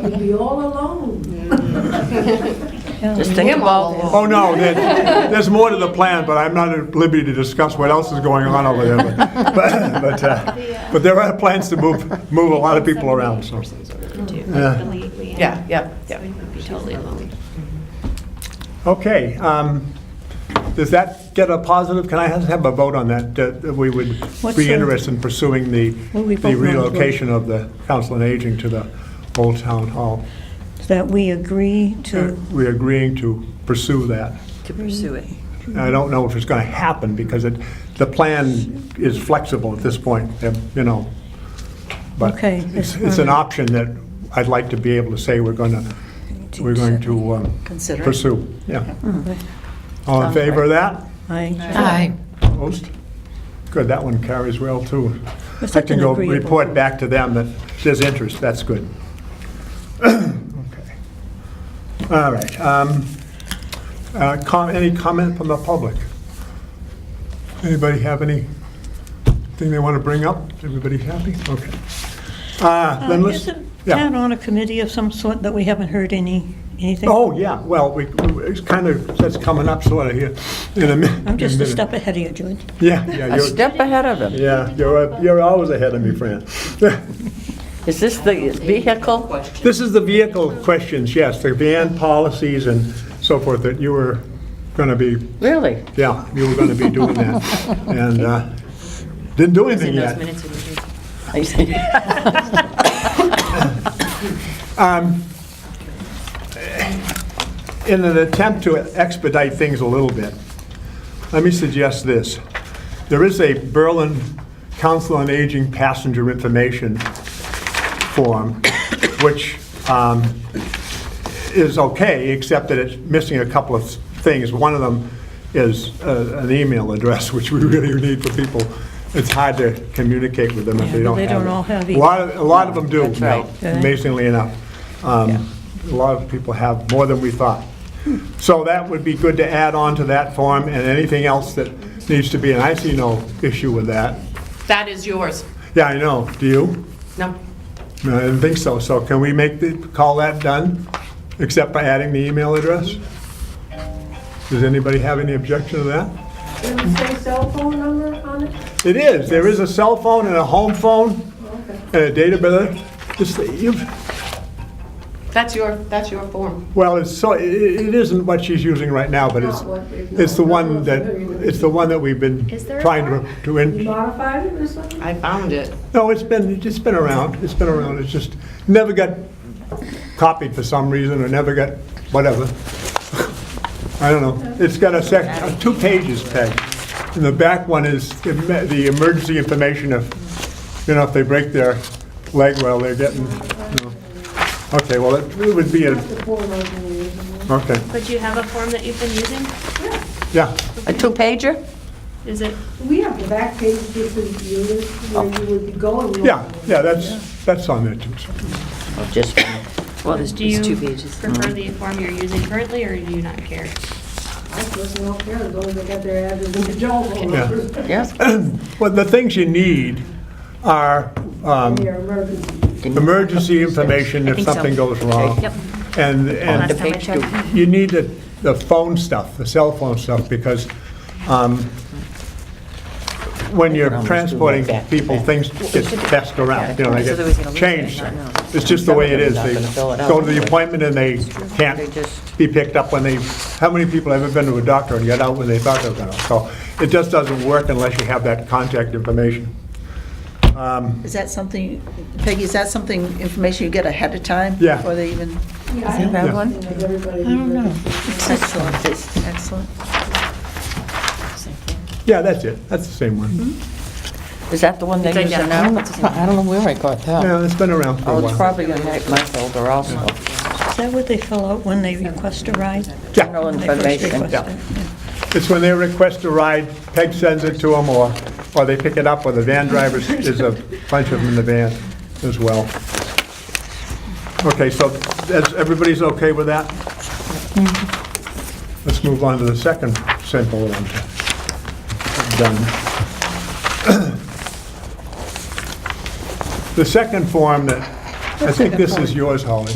you'd be all alone. Just think about, Oh, no, there's more to the plan, but I'm not at liberty to discuss what else is going on over there. But there are plans to move a lot of people around, so. Yeah. Be totally alone. Okay, does that get a positive? Can I have a vote on that? That we would What's be the- interested in pursuing the What are we voting on? relocation of the Council on Aging to the Old Town Hall? That we agree to, We're agreeing to pursue that. To pursue it. I don't know if it's going to happen because the plan is flexible at this point, But Okay, it's an option that I'd like to be able to say we're going to Consider it. pursue. Yeah. Okay. All in favor of that? Aye. Opposed? Good, that one carries well, too. It's I such can an go agreeable- report back to them that there's interest, that's good. Okay. All right. Any comment from the public? Anybody have anything they want to bring up? Everybody happy? Okay. Then let's, Isn't yeah. that on a committee of some sort that we haven't heard anything? Oh, yeah, well, it's kind of, that's coming up sort of here in a minute. I'm just a step ahead of you, George. Yeah, a step ahead of him. Yeah, you're always ahead of me, Fran. Is this the vehicle? This is the vehicle questions, yes, the van policies and so forth that you were going to be, Really? yeah, you were going to be doing that. And didn't do anything In those yet. minutes in the future. I see. In an attempt to expedite things a little bit, let me suggest this. There is a Berlin Council on Aging passenger information form, which is okay, except that it's missing a couple of things. One of them is an email address, which we really need for people. It's hard to communicate with them if Yeah, they don't they have don't it. all have A lot of them do, That's right. now, amazingly enough. A lot of people have more than we thought. So that would be good to add on to that form, and anything else that needs to be, and I see no issue with that. That is yours. Yeah, I know. Do you? No? No, I didn't think so. So can we call that done, except by adding the email address? Does anybody have any objection to that? Does it say cell phone number on it? It is. There is a cell phone and a home phone and a data birth. That's your form. Well, it isn't what she's using right now, but it's the one that we've been Is there a trying form? to You modified it or something? I found it. No, it's been around. It's been around. It's just never got copied for some reason, or never got whatever. I don't know. It's got a section, 2 pages, Peg. And the back one is the emergency information if they break their leg while they're getting, Okay, well, it would be That's the form I was gonna use. okay, But do you have a form that you've been using? yeah. A 2-pager? Is it? We have the back page different units where you would be going. Yeah, that's on there too. So. Or just, Well, there's Do you 2 pages. prefer the form you're using currently, or do you not care? I personally don't care as long as they got their address and their telephone Yeah. numbers. yeah? Well, the things you need are Their emergency. emergency information if think so. something goes wrong. Yep. And Last time I page checked. you need the phone stuff, the cell phone stuff, because when you're transporting people, things get passed around, they So there was get gonna changed. lose it, not know. It's just the way it is. They go to the appointment and they can't be picked up when how many people have ever been to a doctor and get out when they thought they were going to? So it just doesn't work unless you have that contact information. Is that something, Peggy, is that something, information you get ahead of time? Yeah. Before they even, Yeah, I you have don't one? think everybody. I don't know. Excellent, excellent. Yeah, that's it. That's the same one. Is that the one they're It's using identical. now? It's the same. I don't know where I got that. Yeah, it's been around for Oh, a it's while. probably in my folder also. Is that what they fill out when they request a ride? General When they first information. request it? It's when they request a ride, Peg sends it to them, or they pick it up, or the van drivers, there's a bunch of them in the van as well. Okay, so everybody's okay with that? Let's move on to the second simple one. Done. The second form that, I think this is yours, Holly.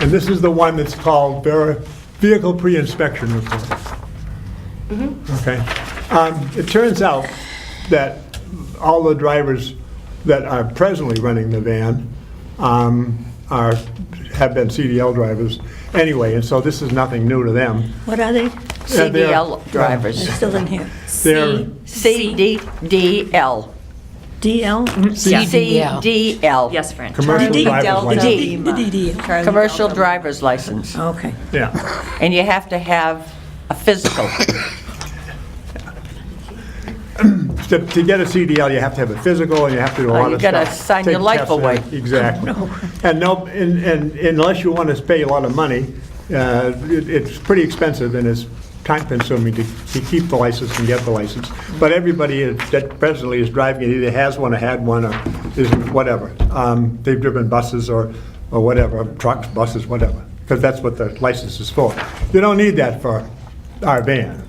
And this is the one that's called Vehicle Pre-Inspection Report. Okay. It turns out that all the drivers that are presently running the van have been CDL drivers anyway, and so this is nothing new to them. What are they? CDL I drivers. still didn't hear. They're CDL. DL? CDL. Yes, Fran. commercial D- driver's Delta. license. D. Commercial driver's license. Okay. Yeah. And you have to have a physical. To get a CDL, you have to have a physical, and you have to do a Oh, lot you of stuff. gotta sign your Take life tests and- away. Exactly. And unless you want to pay a lot of money, it's pretty expensive and it's time-consuming to keep the license and get the license. But everybody that presently is driving it either has one or had one or is whatever. They've driven buses or whatever, trucks, buses, whatever, because that's what the license is for. You don't need that for our van.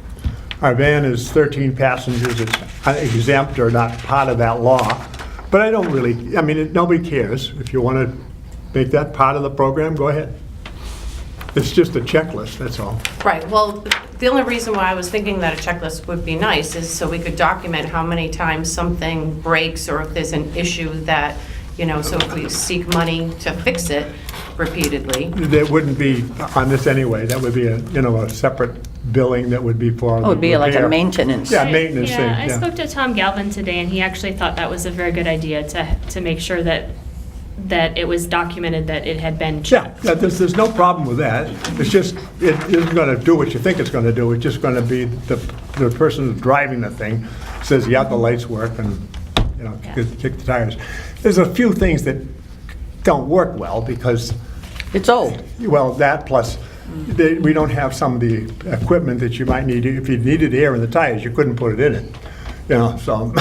Our van is 13 passengers, it's exempt or not part of that law. But I don't really, nobody cares. If you want to make that part of the program, go ahead. It's just a checklist, that's all. Right, well, the only reason why I was thinking that a checklist would be nice is so we could document how many times something breaks or if there's an issue that, so if we seek money to fix it repeatedly. There wouldn't be on this anyway. That would be a separate billing that would be for It would be like a repair. maintenance. Yeah, maintenance thing, Yeah, I yeah. spoke to Tom Galvin today, and he actually thought that was a very good idea to make sure that it was documented that it had been checked. Yeah, there's no problem with that. It's just, it isn't going to do what you think it's going to do. It's just going to be the person who's driving the thing says, yeah, the lights work, and, kick the tires. There's a few things that don't work well because, It's old. well, that plus we don't have some of the equipment that you might need. If you needed air in the tires, you couldn't put it in it. So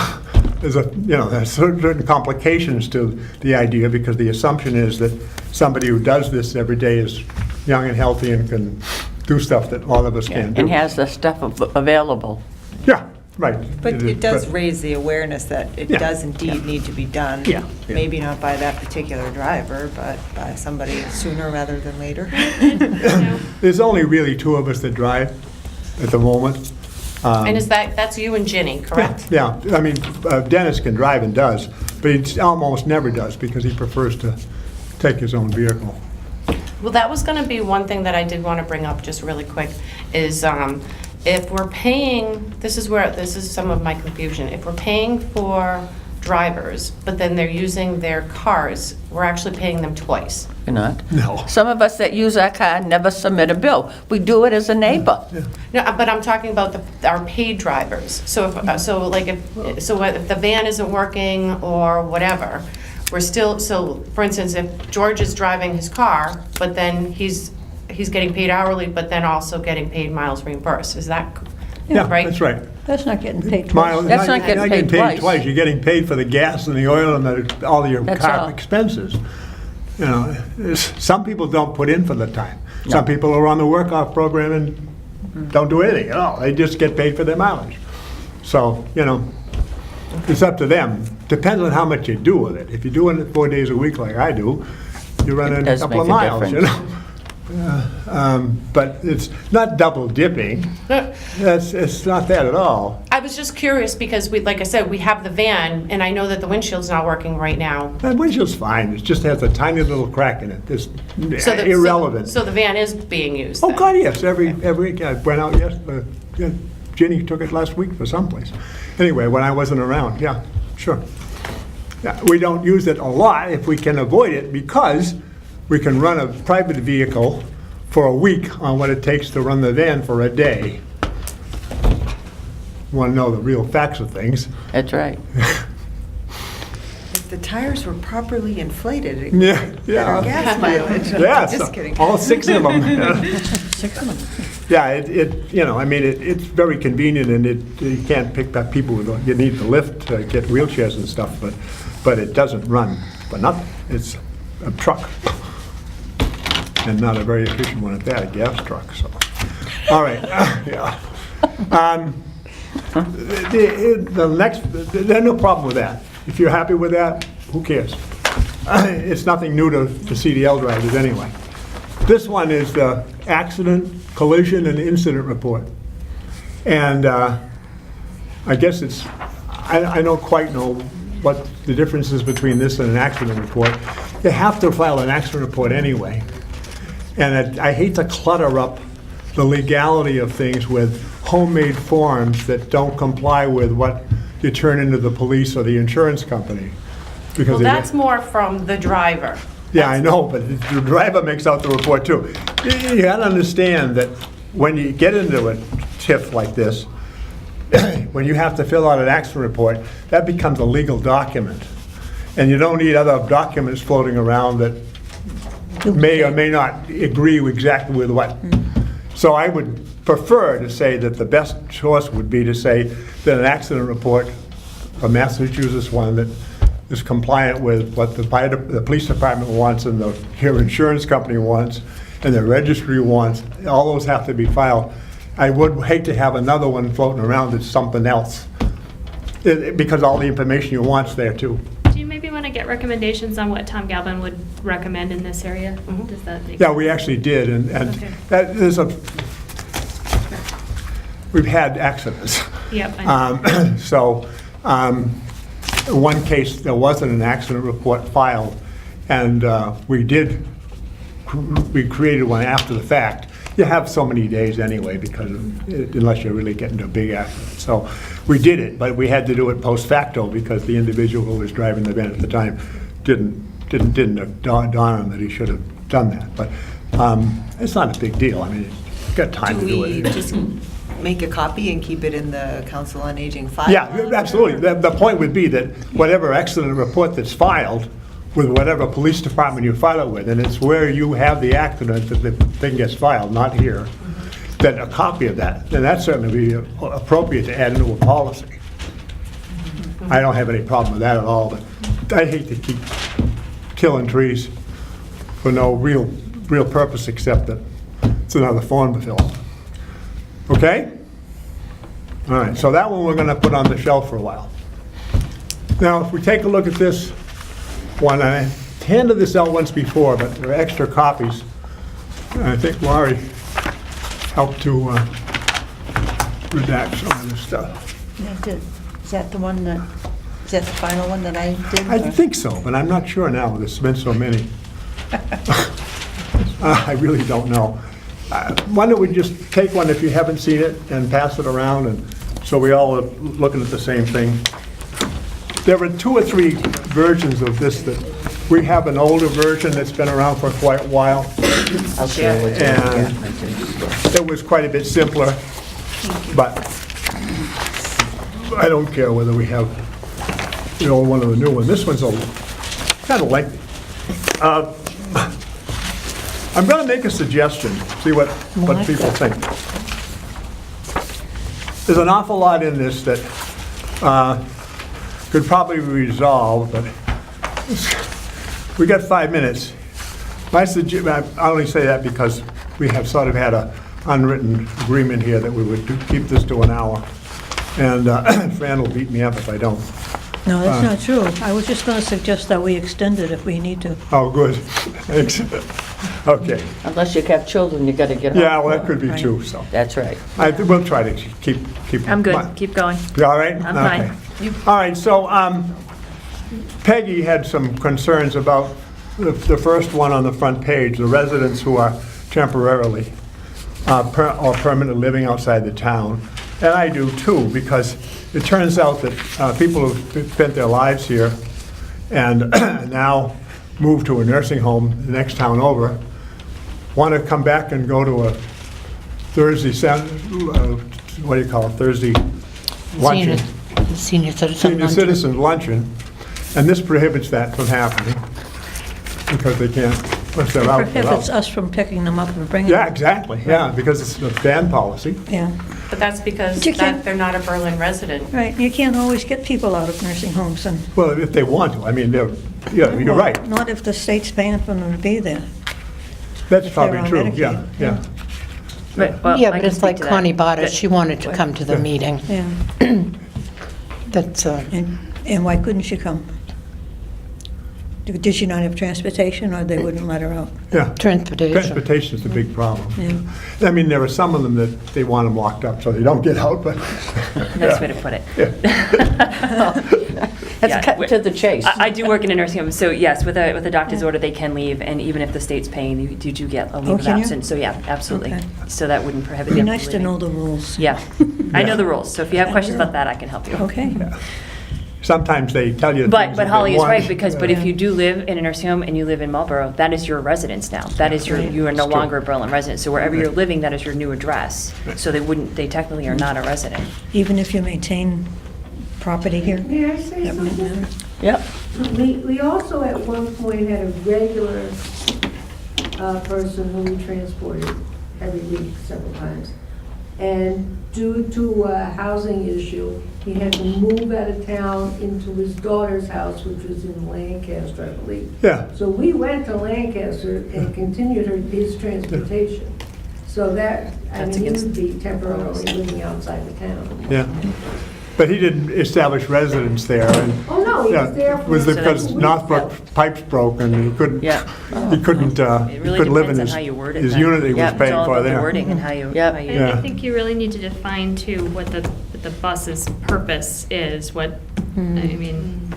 there's certain complications to the idea because the assumption is that somebody who does this every day is young and healthy and can do stuff that all of us can't do. And has the stuff available. Yeah, right. But it does but- raise the awareness that it Yeah. does indeed need to be done. Yeah, yeah. Maybe not by that particular driver, but by somebody sooner rather than later. There's only really two of us that drive at the moment. And that's you and Ginny, correct? Yeah, I mean, Dennis can drive and does, but he almost never does because he prefers to take his own vehicle. Well, that was going to be one thing that I did want to bring up just really quick, is if we're paying, this is some of my confusion, if we're paying for drivers, but then they're using their cars, we're actually paying them twice. You're not? No. Some of us that use our car never submit a bill. We do it as a neighbor. No, but I'm talking about our paid drivers. So if the van isn't working or whatever, we're still, so for instance, if George is driving his car, but then he's getting paid hourly, but then also getting paid miles reimbursed, is that Yeah, right? that's right. That's not getting paid Miles- twice. That's not getting paid twice. You're getting paid for the gas and the oil and all your That's car all. expenses. You know, some people don't put in for the time. Some people are on the work-off program and don't do anything at all. They just get paid for their mileage. So, you know, it's up to them. Depends on how much you do with it. If you're doing it 4 days a week like I do, you're running a does couple of make a miles, you difference. know? But it's not double dipping. No, It's not that at all. I was just curious because like I said, we have the van, and I know that the windshield's not working right now. That windshield's fine, it just has a tiny little crack in it, it's So the- irrelevant. So the van is being used Oh, then? God, yes, every week, I went out, yeah, Ginny took it last week for someplace. Anyway, when I wasn't around, yeah, sure. Yeah, we don't use it a lot if we can avoid it, because we can run a private vehicle for a week on what it takes to run the van for a day. Want to know the real facts of things. That's right. If the tires were properly inflated, it Yeah, better yeah. gas mileage. Yeah, Just kidding. all 6 of them. Yeah, you know, I mean, it's very convenient, and you can't pick up people you need the lift to get wheelchairs and stuff, but it doesn't run for nothing. It's a truck, and not a very efficient one at that, a gas truck, so. All right, yeah. The next, there's no problem with that. If you're happy with that, who cares? It's nothing new to CDL drivers anyway. This one is the accident, collision, and incident report. And I guess I don't quite know what the difference is between this and an accident report. You have to file an accident report anyway. And I hate to clutter up the legality of things with homemade forms that don't comply with what you turn into the police or the insurance company. Because Well, they- that's more from the driver. yeah, I know, but the driver makes out the report too. You gotta understand that when you get into a TIF like this, when you have to fill out an accident report, that becomes a legal document. And you don't need other documents floating around that may or may not agree exactly with what. So I would prefer to say that the best choice would be to say that an accident report, a Massachusetts one that is compliant with what the police department wants and your insurance company wants and the registry wants, all those have to be filed. I would hate to have another one floating around that's something else, because all the information you want's there too. Do you maybe want to get recommendations on what Tom Galvin would recommend in this area? Does that make Yeah, we actually did, and Okay. we've had accidents. Yep, I know. So, in one case, there wasn't an accident report filed, and we created one after the fact. You have so many days anyway, because unless you're really getting to a big accident. So we did it, but we had to do it post facto because the individual who was driving the van at the time didn't dawn on him that he should have done that. But it's not a big deal. I mean, you've got time to do Do we it. just make a copy and keep it in the Council on Aging file? Yeah, absolutely. The point would be that whatever accident report that's filed with whatever police department you file it with, and it's where you have the accident that the thing gets filed, not here, that a copy of that, then that certainly would be appropriate to add into a policy. I don't have any problem with that at all, but I hate to keep killing trees for no real purpose except that It's another form to fill. Okay? All right, so that one we're going to put on the shelf for a while. Now, if we take a look at this one, I handed this out once before, but there are extra copies. I think Laurie helped to redact some of this stuff. Yeah, I did. Is that the one that, is that the final one that I did? I or- think so, but I'm not sure now. There's been so many. I really don't know. Why don't we just take one if you haven't seen it and pass it around, and so we all are looking at the same thing. There were 2 or 3 versions of this that, we have an older version that's been around for quite a while. I'll share with you. And Yeah, I do. it was quite a bit simpler, but I don't care whether we have the old one or the new one. This one's kind of lengthy. I'm going to make a suggestion, see what people think. There's an awful lot in this that could probably be resolved, but we got 5 minutes. I only say that because we have sort of had an unwritten agreement here that we would keep this to an hour. And Fran will beat me up if I don't. No, that's not true. I was just going to suggest that we extend it if we need to. Oh, good. Thanks. Okay. Unless you have children, you gotta get home. Yeah, well, that could be true, so. That's right. We'll try to keep. I'm good, keep going. You all right? I'm Okay. fine. All right, so Peggy had some concerns about the first one on the front page, the residents who are temporarily or permanently living outside the town. And I do too, because it turns out that people who've spent their lives here and now move to a nursing home the next town over want to come back and go to a Thursday, what do you call it, Thursday luncheon. Senior citizen Senior luncheon. citizen luncheon, and this prohibits that from happening, because they can't, if they're out, they're Prohibits out. us from picking them up and bringing Yeah, them. exactly, yeah, because it's a ban policy. Yeah, But that's because You can't- they're not a Berlin resident. right. You can't always get people out of nursing homes, and Well, if they want to, I mean, yeah, you're right, not if the state's paying for them to be there. that's if they're probably on true, Medicaid, yeah, yeah. Well, Yeah, I but can it's speak like to that. Connie bought it, Good. she wanted to come to the meeting. Yeah, That's, and why couldn't she come? Did she not have transportation, or they wouldn't let her out? Yeah, transportation. transportation's the big problem. Yeah. I mean, there are some of them that they want them locked up so they don't get out, but. Nice way to put it. Let's Yeah, cut to the chase. I do work in a nursing home, so yes, with a doctor's order, they can leave, and even if the state's paying, you do get a leave of can you? absence. So yeah, absolutely. Okay. So that wouldn't prohibit It'd them be from nice to leaving. know the rules. Yeah, I know the rules, so if you have questions about that, I can help you. Okay. Sometimes they tell you. But things that they Holly is want. right, because, but if you do live in a nursing home and you live in Marlboro, that is your residence now. That is your, you are no It's true. longer a Berlin resident. So wherever you're living, that is your new address. So they technically are not a resident. Even if you maintain property here? May I say That wouldn't something? matter. Yep. We also at one point had a regular person who we transported every week, several times. And due to a housing issue, he had to move out of town into his daughter's house, which was in Lancaster, I believe. Yeah, So we went to Lancaster and continued his transportation. So that, I That's mean, he against would be temporarily living outside the town. yeah. But he didn't establish residence there, and. Oh, no, he was there for. Was So because that's- Northbrook pipes broke and he couldn't, Yeah. he couldn't, It really couldn't live in depends on his, how you word it. his then. unit he was Yeah, it's paying all for about the there. wording and how you. Yep. how you- Yeah. I think you really need to define too what the bus's purpose is, what, I mean,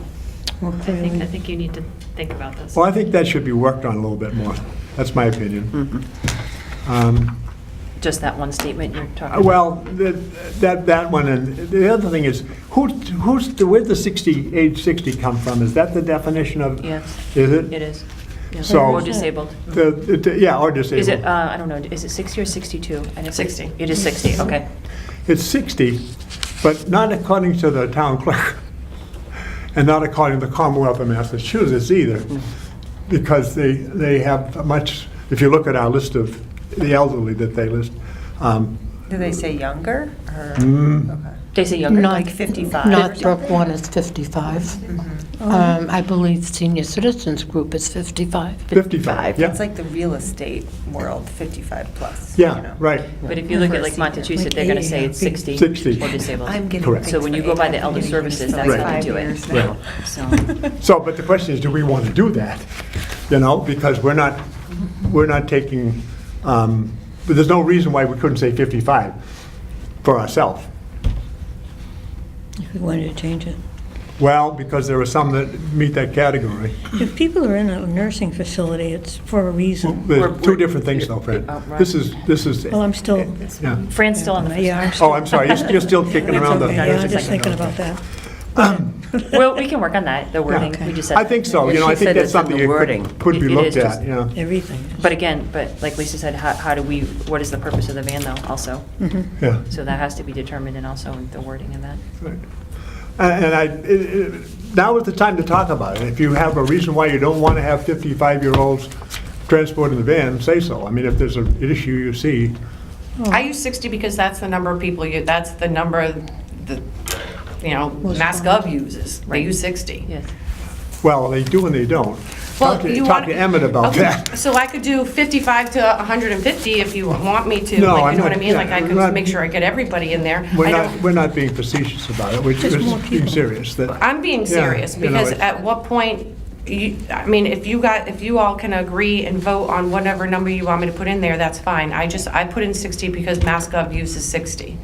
Well, I clearly. think you need to think about this. Well, I think that should be worked on a little bit more. That's my opinion. Just that one statement you're talking about? Well, that one, and the other thing is, where'd the age 60 come from? Is that the definition of? Yes, Is it? it is. Yeah. So- Or disabled. Yeah, or disabled. Is it, I don't know, is it 60 or 62? I didn't- 60. It is 60, okay. It's 60, but not according to the town clerk, and not according to the Commonwealth of Massachusetts either, because they have much, if you look at our list of the elderly that they list, Do they say younger or? Mm. Okay. They say younger. Not- Like 55 or Northbrook one is 55. I believe Senior Citizens Group is 55. 55, yeah. It's like the real estate world, 55 plus. Yeah, you know. right. But if you look at like For a senior. Montechusett, they're gonna say it's 60 60. or disabled. I'm getting Correct. things So when you for go by the eight- elder I'm getting services, things for that's like how they 5 do it. years now. So, So, but the question is, do we want to do that? You know, because we're not taking, but there's no reason why we couldn't say 55 for ourselves. If we wanted to change it. Well, because there are some that meet that category. If people are in a nursing facility, it's for a reason. There's two different things though, Fred. right. This is, Well, I'm still, yeah. Fran's still on the first. yeah, I'm Oh, still. I'm sorry, you're still kicking It's around the. okay, yeah, I'm just thinking about that. Well, we can work on that, the wording, Okay. we just said. I think so, you know, I think that's something that could be It looked is just- at, yeah. Everything. But again, like Lisa said, how do we, what is the purpose of the van though, also? Yeah. So that has to be determined and also in the wording of that. Right. Now is the time to talk about it. If you have a reason why you don't want to have 55-year-olds transporting the van, say so. I mean, if there's an issue you see, I use 60 because that's the number of people, that's the number that, MassGov uses. They use 60. Yes. well, they do and they don't. Well, Talk you to want- Emmett about Okay, that. So I could do 55 to 150 if you want me to, No, like, I'm you know what I not- mean? yeah, Like, I I'm could not- make sure I get everybody in there. I don't- We're not being facetious about it. We're Just just more being people. serious. That I'm being Yeah, serious, you know, because it's- at what point, if you all can agree and vote on whatever number you want me to put in there, that's fine. I put in 60 because MassGov uses 60.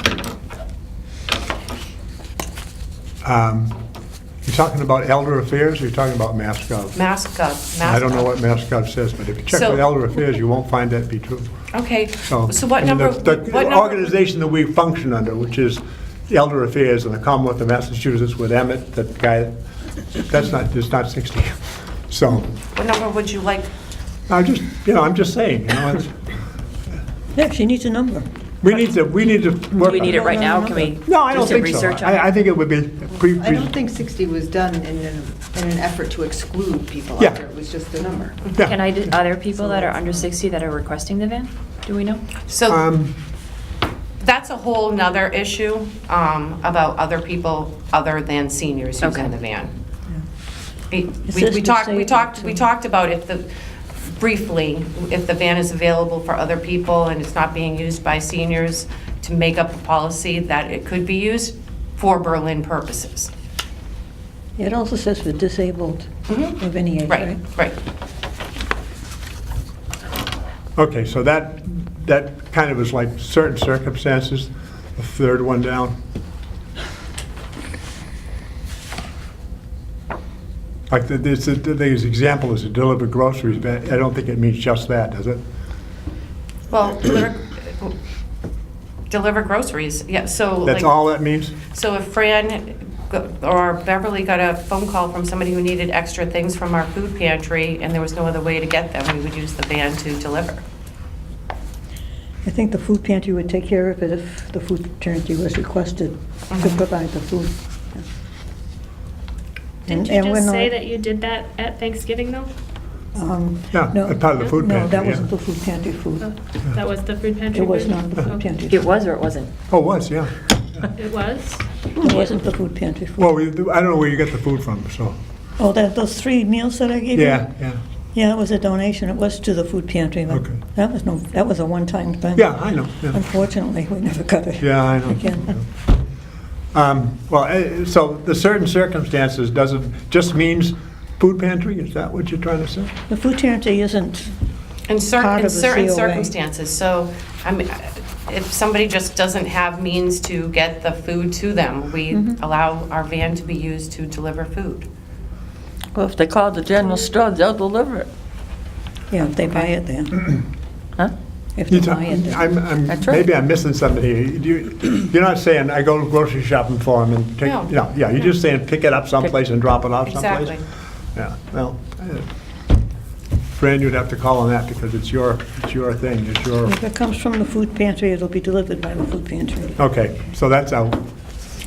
You're talking about elder affairs, or you're talking about MassGov? MassGov. I don't know what MassGov says, but if you check So- with elder affairs, you won't find that be true. Okay, so what I mean, number? The what number- organization that we function under, which is Elder Affairs in the Commonwealth of Massachusetts with Emmett, that guy, it's not 60. So, What number would you like? I'm just saying, it's, Yeah, she needs a number. we need to work Do we on need it right now? Can we No, I do don't some think so. research on it? I think it would be I don't think 60 was done in an effort to exclude people Yeah. out there. It was just a number. Can are there people that are under 60 that are requesting the van? Do we know? So that's a whole nother issue about other people other than seniors using Okay. the van. It We says talked about briefly, if the van is available for other people and it's not being used by seniors, to make up a policy that it could be used for Berlin purposes. It also says for disabled of any age, Right, right? right. Okay, so that kind of is like certain circumstances, the third one down. Like the example is to deliver groceries, but I don't think it means just that, does it? Well, deliver groceries, yeah, so That's like, all that means? so if Fran or Beverly got a phone call from somebody who needed extra things from our food pantry and there was no other way to get them, we would use the van to deliver. I think the food pantry would take care of it if the food pantry was requested to provide the food. Didn't you just say that you did that at Thanksgiving, though? Yeah, No. part of the food No, pantry, that yeah. wasn't the food pantry food. That was the food pantry? It was food? not the food Okay. pantry. It was or it wasn't? Oh, it was, yeah. It was? It wasn't the food pantry food. Well, I don't know where you get the food from, so, Oh, those 3 meals that I gave you? yeah. Yeah, it was a donation. It was to the food pantry, but Okay. that was a one-time thing. Yeah, I know, yeah. Unfortunately, we never got it. Yeah, I know. Again. So the certain circumstances just means food pantry? Is that what you're trying to say? The food pantry isn't, In Part in of the certain COA. circumstances, so, I mean, if somebody just doesn't have means to get the food to them, we allow our van to be used to deliver food. Well, if they call the general store, they'll deliver it. yeah, if they buy it there. Huh? If they buy it there. That's right. Maybe I'm missing something here. You're not saying I go grocery shopping for them and take, No. yeah, you're just saying pick it up someplace and drop it off someplace? Exactly. Yeah, well, Fran, you'd have to call on that because it's your thing, it's your, If it comes from the food pantry, it'll be delivered by the food pantry. okay, so that's out.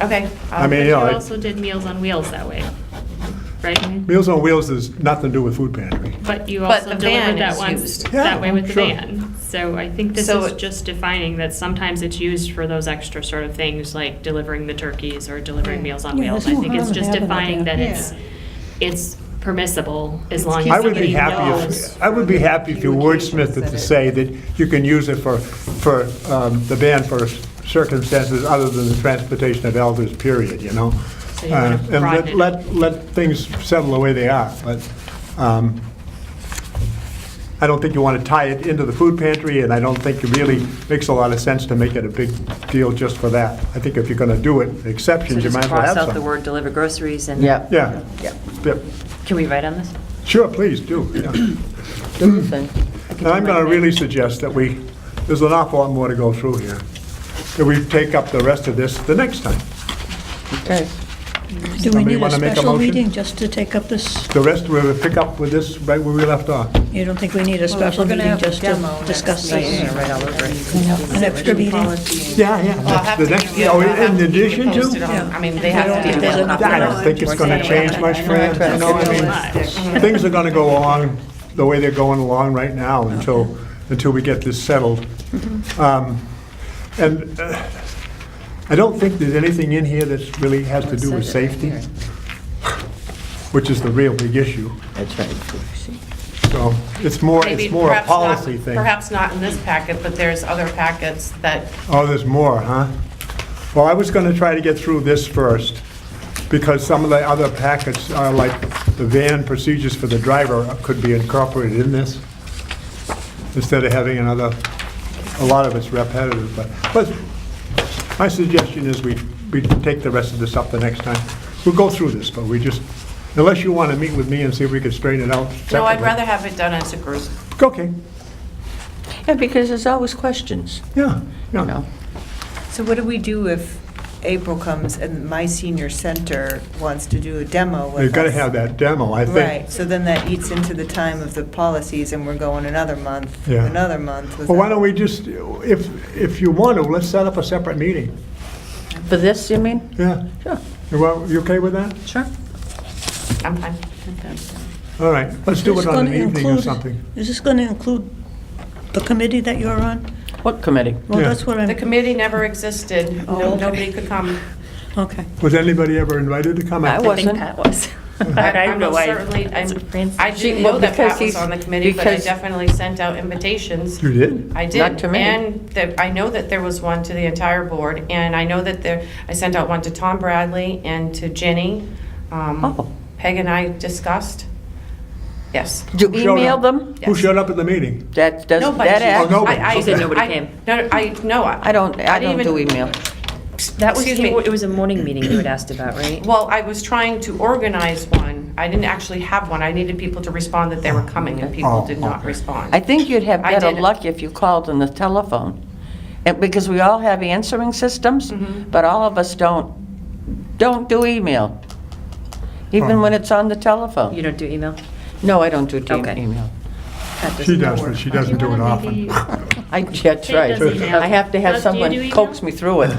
Okay. I mean, But you you know, also did Meals on Wheels that way. right? Meals on Wheels has nothing to do with food pantry. But you But also the van delivered that is once, used. that way Yeah, with the sure. van. So I think this So is it- just defining that sometimes it's used for those extra sort of things like delivering the turkeys or delivering Meals on Yeah, Wheels. there's I no think it's harm in just having that defining that there. it's permissible as long as I would be somebody happy knows. if, I would be happy if you wordsmithed it to say that you can use it for the van for circumstances other than the transportation of elders, period, you know? So you wanna And broaden it let things settle the way they are, but I don't think you want to tie it into the food pantry, and I don't think it really makes a lot of sense to make it a big deal just for that. I think if you're going to do it, So exceptions, you just might as well cross have out the some. word deliver groceries and. Yeah. Yeah. Yep. Can we write on this? Sure, please, do, yeah. Do the thing. And I'm going to really suggest that there's an awful lot more to go through here, that we take up the rest of this the next time. Okay. Do we Somebody need a wanna make a special motion? meeting just to take up this? The rest, we'll pick up with this right where we left off. You don't think we need a special meeting just to discuss this? An extra meeting? Yeah, yeah. I'll that's have the to next. keep you, Oh, I'll have in to keep you addition to? posted on, I mean, they have to do There's that. enough I don't think it's going to change much, Fran, you know, I mean, things are going to go along the way they're going along right now until we get this settled. And I don't think there's anything in here that really has to do with safety, which is the real big issue. That's right. So it's more Maybe a perhaps policy not- thing. Perhaps not in this packet, but there's other packets that, Oh, there's more, huh? Well, I was going to try to get through this first, because some of the other packets are like the van procedures for the driver could be incorporated in this, instead of having a lot of it's repetitive, but my suggestion is we take the rest of this up the next time. We'll go through this, but we just, unless you want to meet with me and see if we can straighten it out separately. no, I'd rather have it done as a group. Okay, Yeah, because there's always questions, yeah, you yeah. know. So what do we do if April comes and my senior center wants to do a demo with us? You've got to have that demo, I think. Right, so then that eats into the time of the policies and we're going another month. Yeah. Without- Well, why don't we just, if you want to, let's set up a separate meeting. For this, you mean? Yeah. Sure. You okay with that? Sure. I'm fine. All right, let's do Is it this on an gonna evening or include- something. Is this going to include the committee that you're on? What committee? Well, Yeah. that's what The I'm, committee never existed. Oh, No, okay. nobody could come. okay. Was anybody ever invited to come? I I wasn't. think Pat was. I don't know most why. certainly, I She- didn't know well, that because Pat was he's- on the committee, but I because- definitely sent out invitations. You did? I did. Not to me. And I know that there was one to the entire board, and I know that I sent out one to Tom Bradley and to Jenny. Oh. Peg and I discussed. Yes. Did you Who showed email up? them? Who Yes. showed up at the meeting? That does, Nobody. that act- Oh, nobody. I- She said nobody I- came. No, I don't didn't do even- email. That was, Excuse me. it was a morning meeting you had asked about, right? Well, I was trying to organize one. I didn't actually have one. I needed people to respond that they were coming, and people did not respond. I think you'd have I better did. luck if you called on the telephone. And because we all have answering systems, Mhm. but all of us don't do email. Even Oh. when it's on the telephone. You don't do email? No, I don't do Okay. email. Pat She doesn't know does, where- but she doesn't do it often. That's Kate right. does email. I have to have Does- do you someone do email? coax me through it.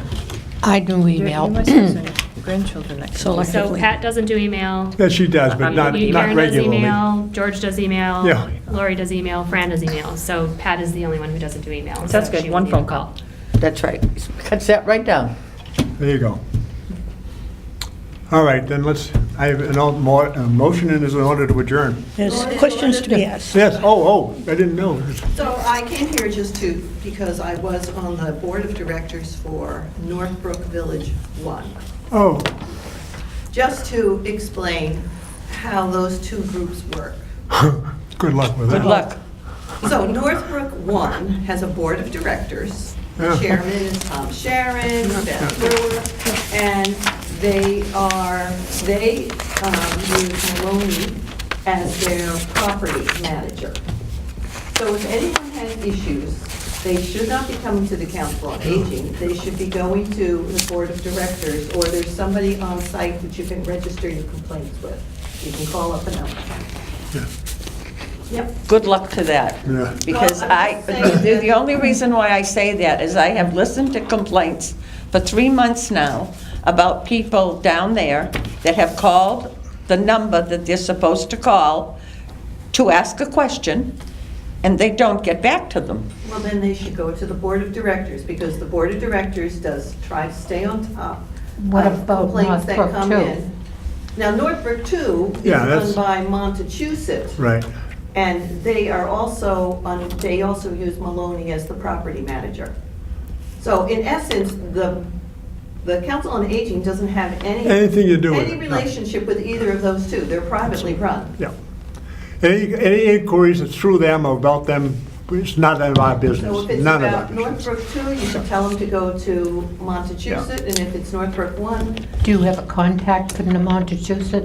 I do email. You must have some grandchildren that can. So, like- So Pat doesn't do email. Yeah, she does, but not Karen does regularly. email, George does email. Yeah. Lori does email, Fran does email. So Pat is the only one who doesn't do email. That's so good, she one would phone need a call. That's right. Cut that right down. There you go. All right, then I have a motion and is in order to adjourn. There's questions to be asked. Yes, I didn't know. So I came here because I was on the board of directors for Northbrook Village 1. Oh, Just to explain how those two groups work. good luck with that. Good luck. So Northbrook 1 has a board of directors. The Yeah. chairman is Tom Sharon, Beth Brewer, and they use Maloney as their property manager. So if anyone has issues, they should not be coming to the Council on Aging. They should be going to the board of directors, or there's somebody on site that you can register your complaints with. You can call up and out. Yep. Good luck to that. Yeah. Because Well, I'm just saying- the only reason why I say that is I have listened to complaints for 3 months now about people down there that have called the number that they're supposed to call to ask a question, and they don't get back to them. Well, then they should go to the Board of Directors, because the Board of Directors does try to stay on top What of about complaints that Northbrook come too? in. Now, Northbrook 2 is Yeah, run that's- by Montechusett, Right. and they are also, they also use Maloney as the property manager. So in essence, the Council on Aging doesn't have Anything to do with any it, no. relationship with either of those two. They're privately run. Yeah. Any inquiries that's through them or about them, it's none of our So business. if it's None of our about business. Northbrook 2, you should tell them to go to Montechusett, and if it's Northbrook 1, Do you have a contact for the Montechusett?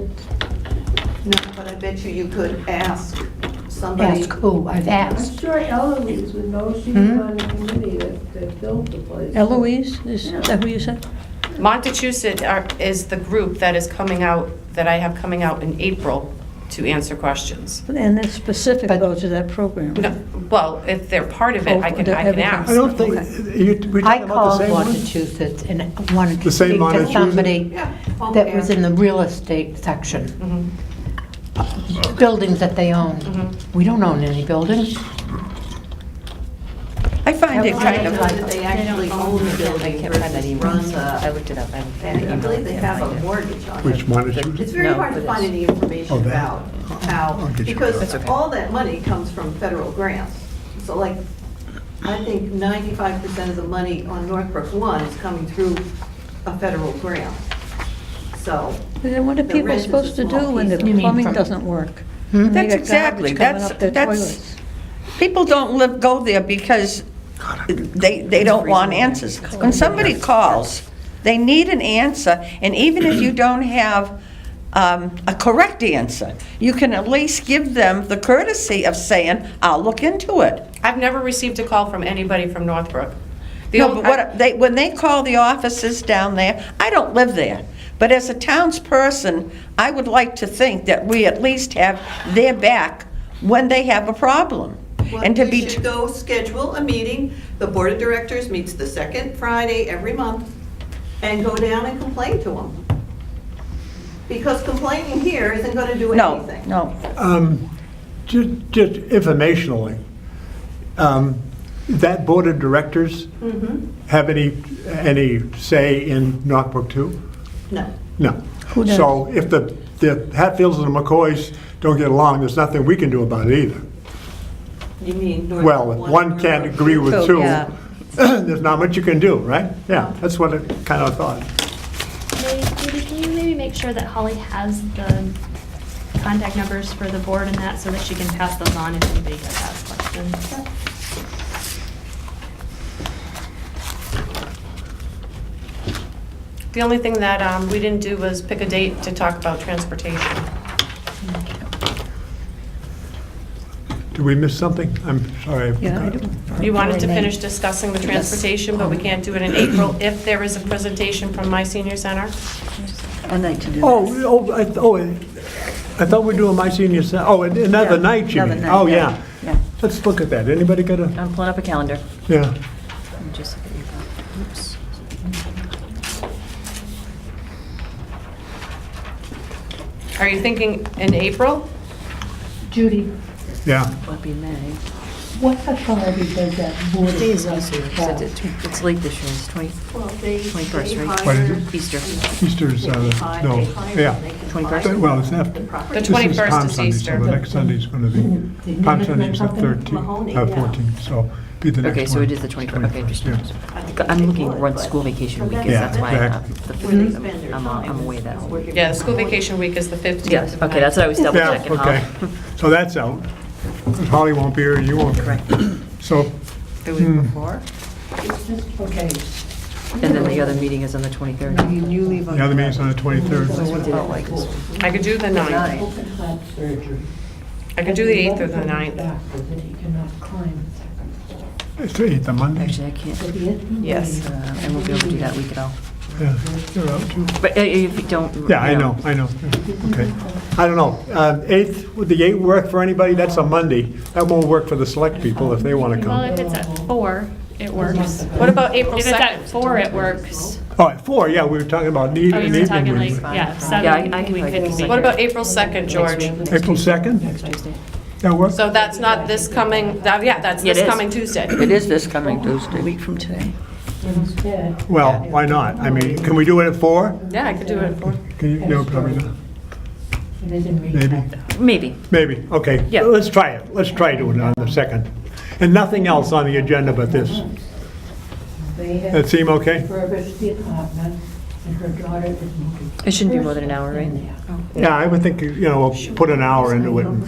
no, but I bet you could ask somebody. Ask who? I've I'm asked. sure Eloise would know, she was on the committee that built the place. Eloise, is that who you said? Montechusett is the group that is coming out, that I have coming out in April to answer questions. And they're specific But- though to that program. No, well, if they're part of it, I can everything. ask. I don't think, we I talking about the called same one? Montechusett and wanted The to same speak to Montechusett? somebody Yeah, home that care. was in the real estate section. Mhm. Buildings that they own. Mhm. We don't own any buildings. I find it I kind don't of know that they actually own the building can't find that versus email. run the, I looked it up. I believe they have a mortgage on it. Which one is It's it? very No, hard to for find this. any information Oh, that. about how, I'll get you because that. That's okay. all that money comes from federal grants. So like, I think 95% of the money on Northbrook 1 is coming through a federal grant. So, But then what are The people rent is a supposed to small do when piece the of it. You mean plumbing from- doesn't work? Hmm? And they That's got exactly, garbage coming that's, up their that's, toilets. people don't go there because they don't want answers. When somebody calls, they need an answer, and even if you don't have a correct answer, you can at least give them the courtesy of saying, I'll look into it. I've never received a call from anybody from Northbrook. The No, only- but when they call the offices down there, I don't live there, but as a townsperson, I would like to think that we at least have their back when they have a problem. well, And to you be, should go schedule a meeting. The Board of Directors meets the second Friday every month, and go down and complain to them. Because complaining here isn't going to do no, anything. no. Just informationally, that Board of Directors Mhm. have any say in Northbrook 2? No. No. Who does? So if the Hatfields and the McCoys don't get along, there's nothing we can do about it either. You mean Northbrook Well, if one can't Northbrook agree with two, Yeah. there's not much you can do, right? Yeah, that's what I kind of thought. Judy, can you maybe make sure that Holly has the contact numbers for the board and that, so that she can pass those on if anybody does ask questions? The only thing that we didn't do was pick a date to talk about transportation. Did we miss something? I'm sorry. I Yeah, I forgot. do. You wanted to Very finish late. discussing the transportation, but we can't do it in April if there is a presentation from my senior center. I'd like to do I thought we were doing my senior center. Oh, another Yeah, night, you another mean? night, Oh, yeah, yeah. yeah. Let's look at that. Anybody got a, I'm pulling up a calendar. yeah. Let me just look at your oops. Are you thinking in April? Judy, Yeah. Would be May. what authority does that board of Days directors Easter. have? It's late this year. It's 20, Well, they 21st, right? What is it? Easter. Easter's, no, yeah. 21st? Well, it's after. The This 21st Palm is Sunday, so Easter. the next Sunday's going to be, The Palm management Sunday's the company? 13th, Mahoney, yeah. 14th, so be the next one. Okay, so it is the 21st. Okay, just, yeah. I'm looking, we're on school vacation week, Yeah, that's why exactly. the Where they 15th, spend their I'm time. away that whole week. Yeah, the school vacation week is the 15th. Yes, of okay, that's what I was double Yeah, checking. okay. So that's out. Holly won't be here, you won't. Correct. So, The week before? Okay. And then the other meeting is on the 23rd. You leave on. the other meeting's on the 23rd. So what about like this? I could do the 9th. Open heart surgery. I could do the 8th or the 9th. Doctor that he cannot climb second floor. It's the 8th of Monday. Actually, I can't, So the end- Yes. I won't be able to do that week at all. Yeah, you're out too. But if you don't. Yeah, I you know. Yeah, okay. I don't know. 8th, would the 8th work for anybody? That's a Monday. That won't work for the select people if they want to Well, come. if it's at 4, it works. What about April If it's at 2nd? 4, it works. Oh, at 4, yeah, we were talking about need Oh, an you were evening talking meeting. like, yeah, Yeah, I 7, can we probably couldn't do be that. What here. about April 2nd, George? April 2nd? Next Tuesday. That work? So that's not this coming, yeah, that's Yeah, it this is. coming Tuesday. It is this coming A Tuesday. week from today. Well, why not? I mean, can we do it at 4? Yeah, I could do it at 4. Can you, no, probably not. Maybe, Maybe. maybe, okay. Yeah. Let's try it. Let's try doing it on the 2nd. And nothing else on the agenda but this. That seem okay? Refurbished the apartment, and her daughter is moving. It shouldn't be more than an hour, right? Yeah, I would think, you know, we'll put an hour into it and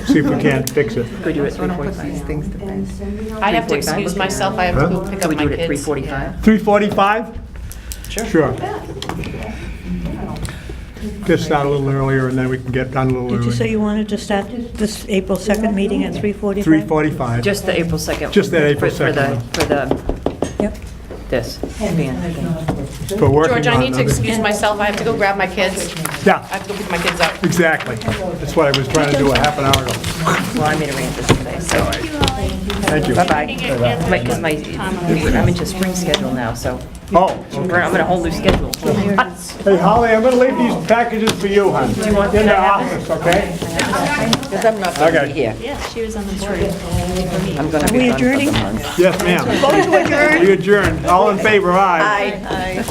see if we can't fix it. Could we do it at 3:45? And sending out I have to excuse myself, I have to go pick Could up we my do it at kids. 3:45? 3:45? Sure. Sure. Just start a little earlier and then we can get done a little Did you say early. you wanted to start this April 2nd meeting at 3:45? 3:45. Just the April 2nd. Just that April for the- 2nd. For the, Yep. this. For working George, I on need to other- excuse myself, I have to go grab my kids. Yeah, I have to go pick my kids up. exactly. That's what I was trying to do a half an hour ago. Well, I made arrangements today, so. Thank you. Bye-bye. Because I'm into spring schedule now, so Oh, I'm in a whole new schedule. hey Holly, I'm gonna leave these packages for you, hon. In the office, okay? Because I'm not going to Okay. be here. Yeah, she was on the board. I'm going to we be gone for the adjourning? month. Yes, ma'am. We adjourn. All in favor, aye. Aye.